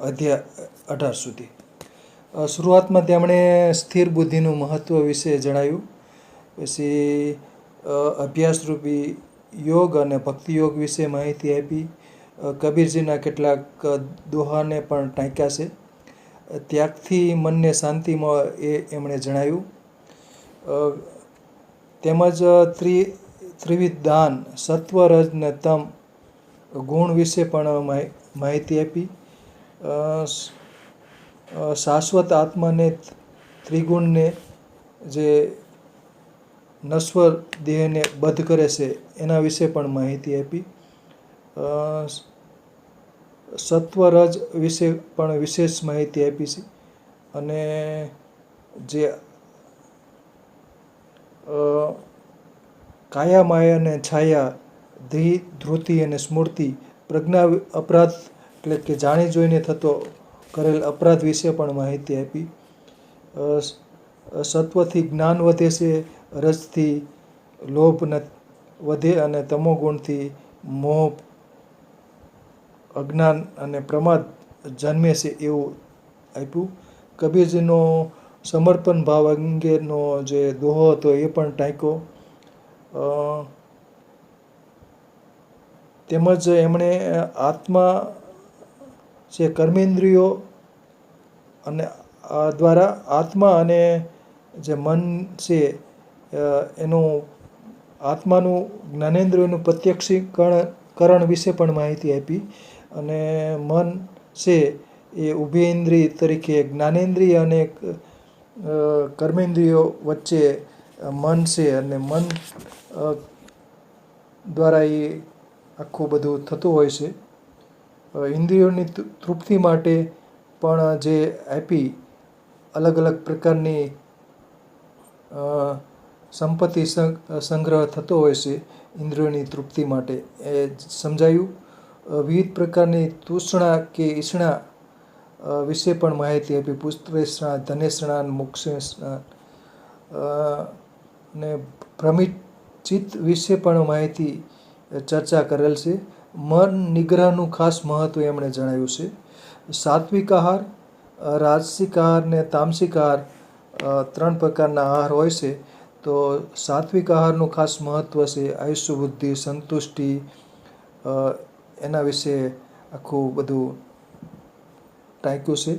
[SPEAKER 1] અધ્યાય 18 સુધી. શરૂઆતમાં તેમણે સ્થિર બુદ્ધિનું મહત્ત્વ વિશે જણાવ્યું, પછી અભ્યાસરૂપી યોગ અને ભક્તિ યોગ વિશે માહિતી આપી, કબીરજીના કેટલાક દોહાને પણ ટાંક્યા છે, ત્યાગથી મનને શાંતિ મળે એ એમણે જણાવ્યું, તેમજ ત્રિવિધ દાન સત્વ રજ ને તમ ગુણ વિશે પણ માહિતી આપી, શાશ્વત આત્માને ત્રિગુણને જે નશ્વર દેહને બદ્ધ કરે છે એના વિશે પણ માહિતી આપી, સત્વ રજ વિશે પણ વિશેષ માહિતી આપી છે, અને જે કાયા માયા અને છાયા, ધી ધૃતિ અને સ્મૃતિ, પ્રજ્ઞા અપરાધ એટલે કે જાણી જોઈને થતો કરેલ અપરાધ વિશે પણ માહિતી આપી, સત્વથી જ્ઞાન વધે છે, રજથી લોભ વધે અને તમોગુણથી મોહ, અજ્ઞાન અને પ્રમાદ જન્મે છે એવું આપ્યું. કબીરજીનો સમર્પણ ભાવ અંગેનો જે દોહો હતો એ પણ ટાંક્યો, તેમજ એમણે આત્મા જે કર્મેન્દ્રિયો અને દ્વારા આત્મા અને જે મન છે એનું આત્માનું જ્ઞાનેન્દ્રિયોનું પ્રત્યક્ષીકરણ વિશે પણ માહિતી આપી, અને મન છે એ ઉભયેન્દ્રિય તરીકે જ્ઞાનેન્દ્રિય અને કર્મેન્દ્રિયો વચ્ચે મન છે, અને મન દ્વારા એ આખું બધું થતું હોય છે. ઇન્દ્રિયોની તૃપ્તિ માટે પણ જે આપી, અલગ અલગ પ્રકારની સંપત્તિ સંગ્રહ થતો હોય છે ઇન્દ્રિયોની તૃપ્તિ માટે એ સમજાયું. વિવિધ પ્રકારની તૃષ્ણા કે ઈચ્છણા વિશે પણ માહિતી આપી, પુત્રેષ્ણા, ધનેષ્ણા, મોક્ષેષ્ણા, ને ભ્રમિત ચિત્ત વિશે પણ માહિતી ચર્ચા કરેલ છે. મન નિગ્રહનું ખાસ મહત્ત્વ એમણે જણાવ્યું છે. સાત્વિક આહાર, રાજસિક આહાર ને તામસિક આહાર, 3 પ્રકારના આહાર હોય છે. તો સાત્વિક આહારનું ખાસ મહત્ત્વ છે, આયુષ્ય બુદ્ધિ સંતુષ્ટિ, એના વિશે આખું બધું ટાંક્યું છે.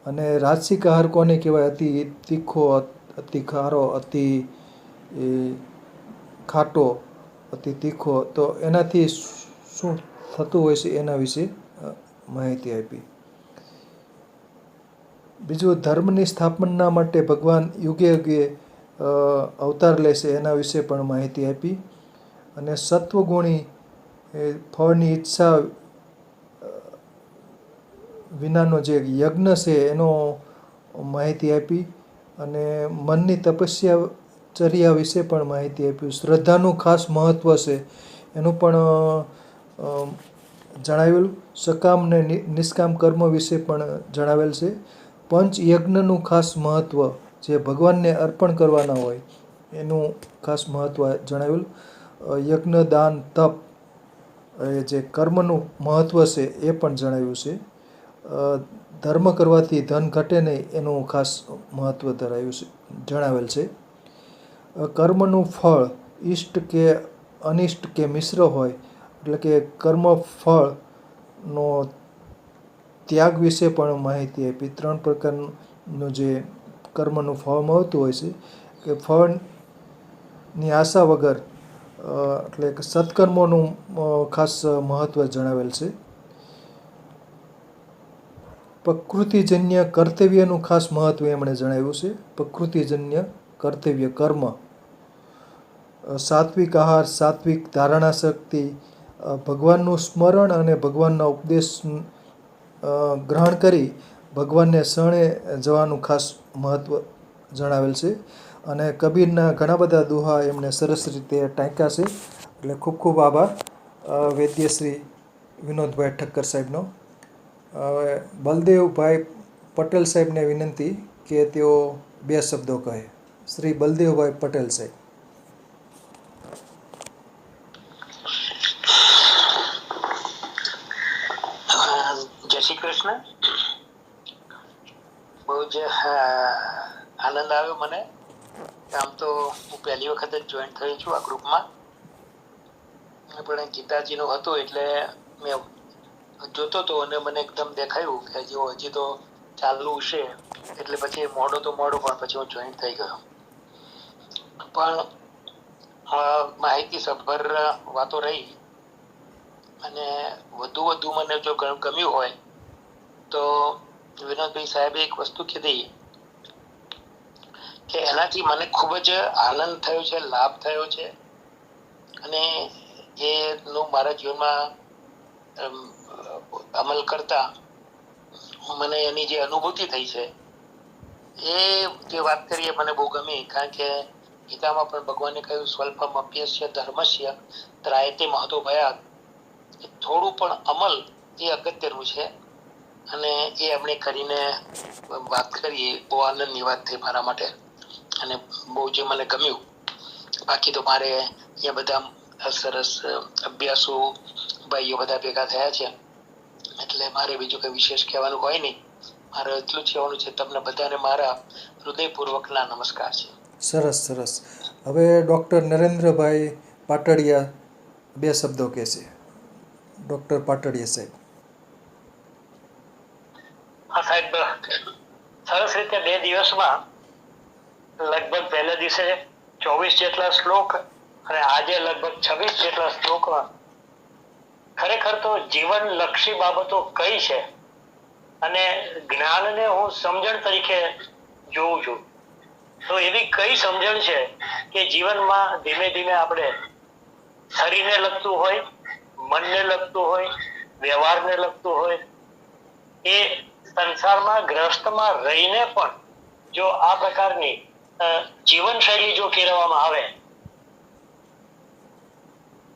[SPEAKER 1] અને રાજસિક આહાર કોને કહેવાય? અતિ તીખો, અતિ ખારો, અતિ ખાટો, અતિ તીખો, તો એનાથી શું થતું હોય છે એના વિશે માહિતી આપી. બીજું, ધર્મની સ્થાપના માટે ભગવાન યુગે યુગે અવતાર લે છે એના વિશે પણ માહિતી આપી, અને સત્વગુણી ફળની ઈચ્છા વિનાનો જે યજ્ઞ છે એનો માહિતી આપી, અને મનની તપસ્યા વિશે પણ માહિતી આપી. શ્રદ્ધાનું ખાસ મહત્ત્વ છે એનું પણ જણાવેલું. સકામ ને નિષ્કામ કર્મ વિશે પણ જણાવેલ છે. પંચ યજ્ઞનું ખાસ મહત્ત્વ, જે ભગવાનને અર્પણ કરવાના હોય એનું ખાસ મહત્ત્વ જણાવેલું. યજ્ઞ, દાન, તપ, જે કર્મનું મહત્ત્વ છે એ પણ જણાવ્યું છે. ધર્મ કરવાથી ધન ઘટે નહીં એનું ખાસ મહત્ત્વ જણાવેલ છે. કર્મનું ફળ ઈષ્ટ કે અનિષ્ટ કે મિશ્ર હોય, એટલે કે કર્મ ફળનો ત્યાગ વિશે પણ માહિતી આપી. 3 પ્રકારનું જે કર્મનું ફળ મળતું હોય છે, કે ફળની આશા વગર, એટલે કે સત્કર્મોનું ખાસ મહત્ત્વ જણાવેલ છે. પ્રકૃતિજન્ય કર્તવ્યનું ખાસ મહત્ત્વ એમણે જણાવ્યું છે. પ્રકૃતિજન્ય કર્તવ્ય કર્મ, સાત્વિક આહાર, સાત્વિક ધારણા શક્તિ, ભગવાનનું સ્મરણ અને ભગવાનના ઉપદેશ ગ્રહણ કરી ભગવાનને શરણે જવાનું ખાસ મહત્ત્વ જણાવેલ છે. અને કબીરના ઘણા બધા દોહા એમણે સરસ રીતે ટાંક્યા છે. એટલે ખૂબ ખૂબ આભાર વૈદ્યશ્રી વિનોદભાઈ ઠક્કર સાહેબનો. હવે બલદેવભાઈ પટેલ સાહેબને વિનંતી કે તેઓ 2 શબ્દો કહે. શ્રી બલદેવભાઈ પટેલ સાહેબ.
[SPEAKER 3] જય શ્રી કૃષ્ણ. બહુ જ આનંદ આવ્યો મને. આમ તો હું પહેલી વખત જ જોઈન થયો છું આ ગ્રુપમાં, પણ ગીતાજીનું હતું એટલે મેં જોતો હતો અને મને એકદમ દેખાયું કે હજી તો ચાલુ છે, એટલે પછી મોડો પણ પછી હું જોઈન થઈ ગયો. પણ માહિતી સભર વાતો રહી, અને વધુ મને જો ગમ્યું હોય તો વિનોદભાઈ સાહેબે એક વસ્તુ કીધી કે એનાથી મને ખૂબ જ આનંદ થયો છે, લાભ થયો છે, અને એનું મારા જીવનમાં અમલ કરતા મને એની જે અનુભૂતિ થઈ છે એ જે વાત કરીએ મને બહુ ગમી. કારણ કે ગીતામાં પણ ભગવાને કહ્યું સ્વલ્પમ અપ્યસ્ય ધર્મસ્ય ત્રાયતે મહતો ભયાત. થોડું પણ અમલ એ અગત્યનું છે, અને એ આપણે કરીને વાત કરીએ બહુ આનંદની વાત થઈ મારા માટે, અને બહુ જે મને ગમ્યું. બાકી તો મારે અહીંયા બધા સરસ અભ્યાસુ ભાઈઓ બધા ભેગા થયા છે, એટલે મારે બીજું કઈ વિશેષ કહેવાનું હોય નહીં. મારે એટલું જ કહેવાનું છે, તમને બધાને મારા હૃદયપૂર્વકના નમસ્કાર છે.
[SPEAKER 1] સરસ સરસ. હવે ડૉક્ટર નરેન્દ્રભાઈ પાટડિયા 2 શબ્દો કહેશે. ડૉક્ટર પાટડિયા સાહેબ.
[SPEAKER 4] હા સાહેબ, સરસ રીતે 2 દિવસમાં લગભગ પહેલા દિવસે 24 જેટલા શ્લોક અને આજે લગભગ 26 જેટલા શ્લોકમાં ખરેખર તો જીવનલક્ષી બાબતો કઈ છે અને જ્ઞાનને હું સમજણ તરીકે જોઉં છું. તો એવી કઈ સમજણ છે કે જીવનમાં ધીમે ધીમે આપણે શરીરને લગતું હોય, મનને લગતું હોય, વ્યવહારને લગતું હોય, એ સંસારમાં ગ્રસ્તમાં રહીને પણ જો આ પ્રકારની જીવનશૈલી જો કેળવવામાં આવે,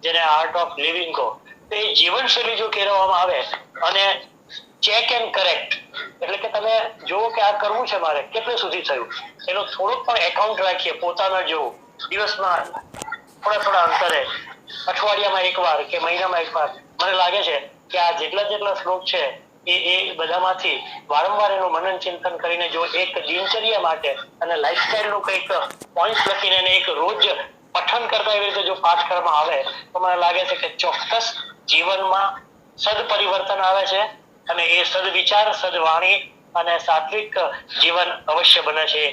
[SPEAKER 4] જેને આર્ટ ઓફ લિવિંગ કહો, તો એ જીવનશૈલી જો કેળવવામાં આવે અને ચેક એન્ડ કરેક્ટ, એટલે કે તમે જુઓ કે આ કરવું છે મારે, કેટલે સુધી થયું, એનો થોડોક પણ એકાઉન્ટ રાખીએ પોતાના જેવું. દિવસમાં થોડા અંતરે, અઠવાડિયામાં એકવાર કે મહિનામાં એકવાર, મને લાગે છે કે આ જેટલા શ્લોક છે એ બધામાંથી વારંવાર એનું મનન ચિંતન કરીને જો એક દિનચર્યા માટે અને લાઈફસ્ટાઈલ નું કંઈક પોઈન્ટ લખીને એને એક રોજ પઠન કરતા એવી રીતે જો પાઠ કરવામાં આવે તો મને લાગે છે કે ચોક્કસ જીવનમાં સદ પરિવર્તન આવે છે, અને એ સદવિચાર, સદવાણી અને સાત્વિક જીવન અવશ્ય બને છે.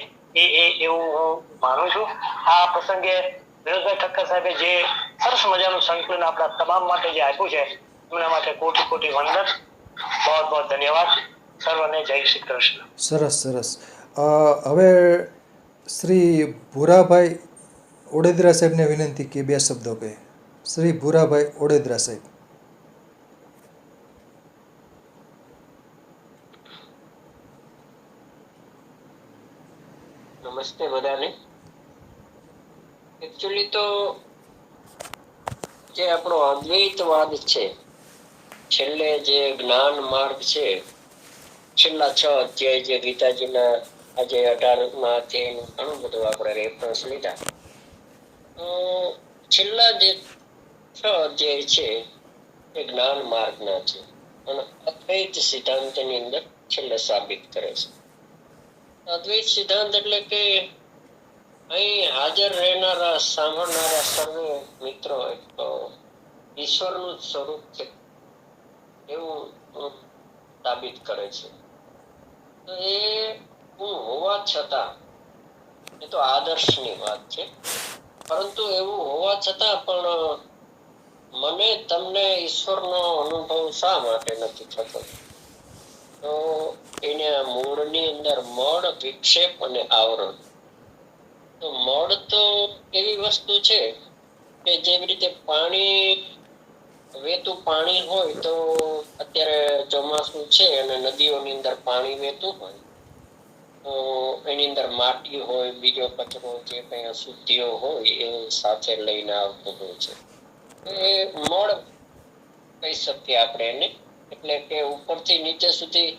[SPEAKER 4] એવું હું માનું છું. આ પ્રસંગે વિનોદભાઈ ઠક્કર સાહેબે જે સરસ મજાનું સંકલન આપણા તમામ માટે જે આપ્યું છે, એમના માટે કોટી કોટી વંદન. બહુ ધન્યવાદ. સર્વને જય શ્રી કૃષ્ણ.
[SPEAKER 1] સરસ સરસ. હવે શ્રી ભૂરાભાઈ ઓડેદરા સાહેબને વિનંતી કે 2 શબ્દો કહે. શ્રી ભૂરાભાઈ ઓડેદરા સાહેબ.
[SPEAKER 5] નમસ્તે બધાને. એકચ્યુઅલી તો જે આપણો અદ્વૈતવાદ છે, છેલ્લે જે જ્ઞાન માર્ગ છે, છેલ્લા 6 અધ્યાય જે ગીતાજીના આજે 18મા અધ્યાયનું ઘણું બધું આપણે રેફરન્સ લીધા. છેલ્લા જે 6 અધ્યાય છે એ જ્ઞાન માર્ગના છે, અને અદ્વૈત સિદ્ધાંતની અંદર છેલ્લે સાબિત કરે છે. અદ્વૈત સિદ્ધાંત એટલે કે અહીં હાજર રહેનારા, સાંભળનારા સર્વે મિત્રો ઈશ્વરનું જ સ્વરૂપ છે એવું સાબિત કરે છે. તો એ હું હોવા છતાં, એ તો આદર્શની વાત છે, પરંતુ એવું હોવા છતાં પણ મને તમને ઈશ્વરનો અનુભવ શા માટે નથી થતો? તો એને મૂળની અંદર મળ, વિક્ષેપ અને આવરણ. તો મળ તો એવી વસ્તુ છે કે જેવી રીતે વહેતું પાણી હોય, તો અત્યારે ચોમાસું છે અને નદીઓની અંદર પાણી વહેતું હોય તો એની અંદર માટી હોય, બીજો કચરો, જે કઈ અશુદ્ધિઓ હોય એ સાથે લઈને આવતું હોય છે. એ મળ કહી શકીએ આપણે એને. એટલે કે ઉપરથી નીચે સુધી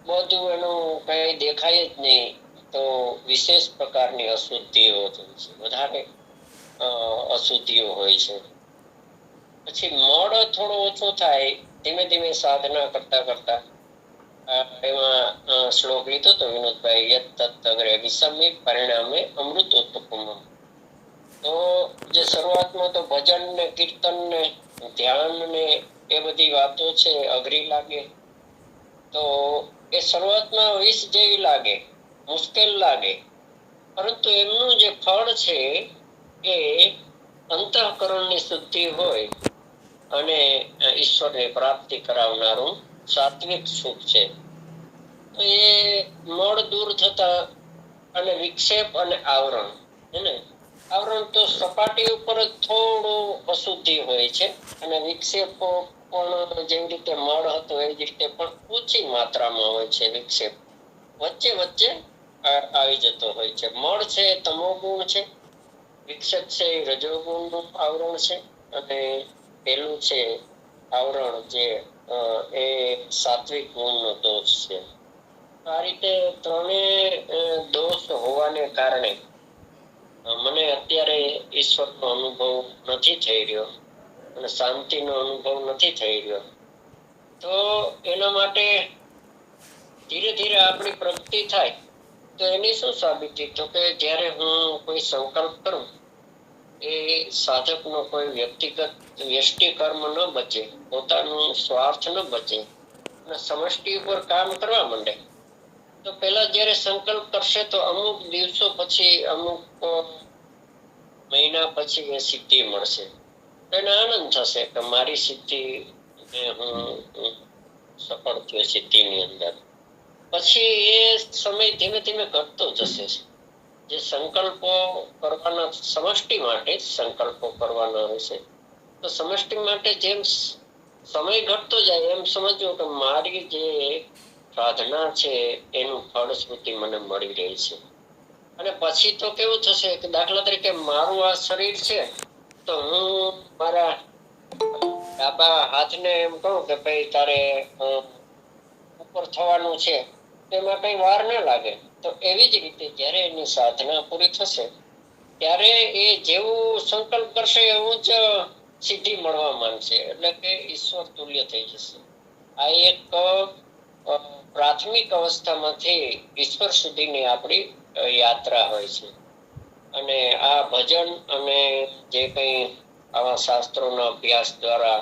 [SPEAKER 5] બધું એનું કઈ દેખાય જ નહીં, તો વિશેષ પ્રકારની અશુદ્ધિઓ હોય છે, વધારે અશુદ્ધિઓ હોય છે. પછી મળ થોડો ઓછો થાય ધીમે ધીમે સાધના કરતા કરતા. એમાં શ્લોક લીધો તો વિનોદભાઈ, યત તત્ અગ્રે વિષમી પરિણામે અમૃતોત્પન્નમ. તો જે શરૂઆતમાં તો ભજન ને કીર્તન ને ધ્યાન ને એ બધી વાતો છે અઘરી લાગે, તો એ શરૂઆતમાં વિષ જેવી લાગે, મુશ્કેલ લાગે, પરંતુ એમનું જે ફળ છે એ અંતઃકરણની શુદ્ધિ હોય અને ઈશ્વરની પ્રાપ્તિ કરાવનારું સાત્વિક સુખ છે. તો એ મળ દૂર થતા અને વિક્ષેપ અને આવરણ, એને આવરણ તો સપાટી ઉપર જ થોડું અશુદ્ધિ હોય છે, અને વિક્ષેપો પણ જેવી રીતે મળ હતો એવી રીતે પણ ઓછી માત્રામાં હોય છે. વિક્ષેપ વચ્ચે વચ્ચે આવી જતો હોય છે. મળ છે એ તમોગુણ છે, વિક્ષેપ છે એ રજોગુણનું આવરણ છે, અને પેલું છે આવરણ જે એ સાત્વિક ગુણનો દોષ છે. આ રીતે ત્રણેય દોષ હોવાને કારણે મને અત્યારે ઈશ્વરનો અનુભવ નથી થઈ રહ્યો અને શાંતિનો અનુભવ નથી થઈ રહ્યો. તો એના માટે ધીરે ધીરે આપણી પ્રગતિ થાય તો એની શું સાબિતી? તો કે જ્યારે હું કોઈ સંકલ્પ કરું, એ સાધકનો કોઈ વ્યક્તિગત વ્યષ્ટિ કર્મ ન બચે, પોતાનું સ્વાર્થ ન બચે અને સમષ્ટિ ઉપર કામ કરવા માંડે, તો પેલા જયારે સંકલ્પ કરશે તો અમુક દિવસો પછી, અમુક મહિના પછી એ સિદ્ધિ મળશે. એને આનંદ થશે કે મારી સિદ્ધિ હું સફળ થયો સિદ્ધિની અંદર. પછી એ સમય ધીમે ધીમે ઘટતો જશે. જે સંકલ્પો કરવાના સમષ્ટિ માટે સંકલ્પો કરવાના હશે, તો સમષ્ટિ માટે જેમ સમય ઘટતો જાય એમ સમજો કે મારી જે સાધના છે એનું ફળશ્રુતિ મને મળી રહી છે. અને પછી તો કેવું થશે કે દાખલા તરીકે મારું આ શરીર છે, તો હું મારા ડાબા હાથને એમ કહું કે ભાઈ તારે ઉપર થવાનું છે, તેમાં કઈ વાર ન લાગે. તો એવી જ રીતે જ્યારે એની સાધના પૂરી થશે ત્યારે એ જેવું સંકલ્પ કરશે એવું જ સિદ્ધિ મળવા માંડશે, એટલે કે ઈશ્વર તુલ્ય થઈ જશે. આ એક પ્રાથમિક અવસ્થામાંથી ઈશ્વર સુધીની આપણી યાત્રા હોય છે. અને આ ભજન અને જે કંઈ આવા શાસ્ત્રોના અભ્યાસ દ્વારા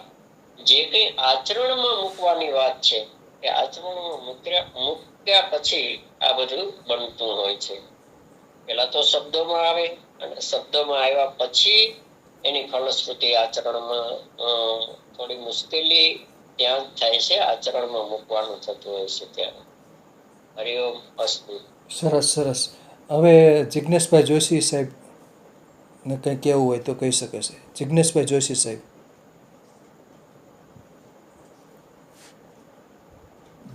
[SPEAKER 5] જે કંઈ આચરણમાં મૂકવાની વાત છે, એ આચરણમાં મૂક્યા પછી આ બધું બનતું હોય છે. પેલા તો શબ્દોમાં આવે, અને શબ્દોમાં આવ્યા પછી એની ફલશ્રુતિ આચરણમાં થોડી મુશ્કેલી ત્યાં જ થાય છે, આચરણમાં મૂકવાનું થતું હોય છે ત્યારે. હરિઓમ અસ્તુ.
[SPEAKER 1] સરસ સરસ. હવે જિજ્ઞેશભાઈ જોશી સાહેબ ને કંઈ કહેવું હોય તો કહી શકે છે. જિજ્ઞેશભાઈ જોશી સાહેબ.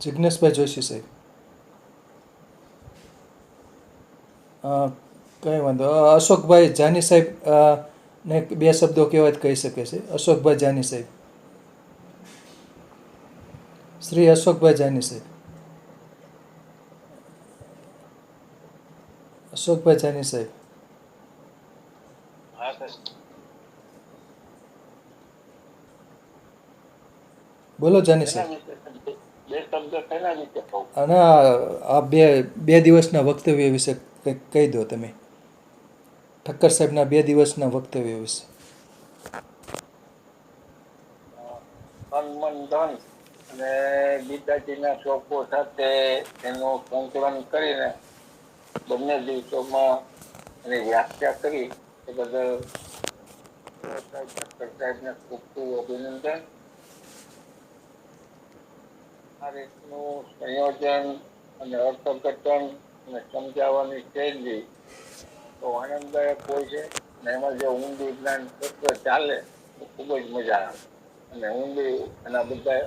[SPEAKER 1] જિજ્ઞેશભાઈ જોશી સાહેબ. કંઈ વાંધો. અશોકભાઈ જાની સાહેબ ને બે શબ્દો કહેવાય તો કહી શકે છે. અશોકભાઈ જાની સાહેબ. શ્રી અશોકભાઈ જાની સાહેબ. અશોકભાઈ જાની સાહેબ. બોલો જાની સાહેબ. અને આ બે દિવસના વક્તવ્ય વિશે કંઈક કહી દો તમે. ઠક્કર સાહેબના 2 દિવસના વક્તવ્ય વિશે.
[SPEAKER 6] તન મન ધન અને ગીતાજીના શ્લોકો સાથે એનું સંકલન કરીને બંને દિવસોમાં એની વ્યાખ્યા કરી એ બદલ ઠક્કર સાહેબને ખૂબ ખૂબ અભિનંદન. આ રીતનું સંયોજન અને અર્થઘટન અને સમજાવવાની શૈલી તો આનંદદાયક હોય છે, અને એમાં જે ઊંડું જ્ઞાન તત્વ ચાલે તો ખૂબ જ મજા આવે, અને ઊંડી એના બધા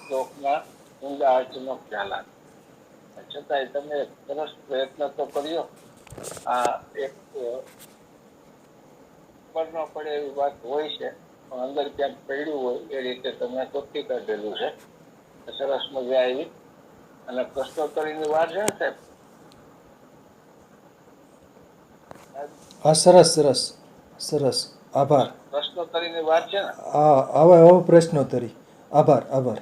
[SPEAKER 6] શ્લોકના ઊંડા અર્થનો ખ્યાલ આવે. છતાંય તમે સરસ પ્રયત્ન તો કર્યો. આ એક ખબર ન પડે એવી વાત હોય છે, અંદર ક્યાંક પડ્યું હોય એ રીતે તમે શોધી કાઢેલું છે. સરસ મજા આવી. અને પ્રશ્નોત્તરીની વાર છે ને સાહેબ?
[SPEAKER 1] હા, સરસ સરસ સરસ. આભાર.
[SPEAKER 6] પ્રશ્નોત્તરીની વાર છે ને?
[SPEAKER 1] હા, હવે પ્રશ્નોત્તરી. આભાર આભાર.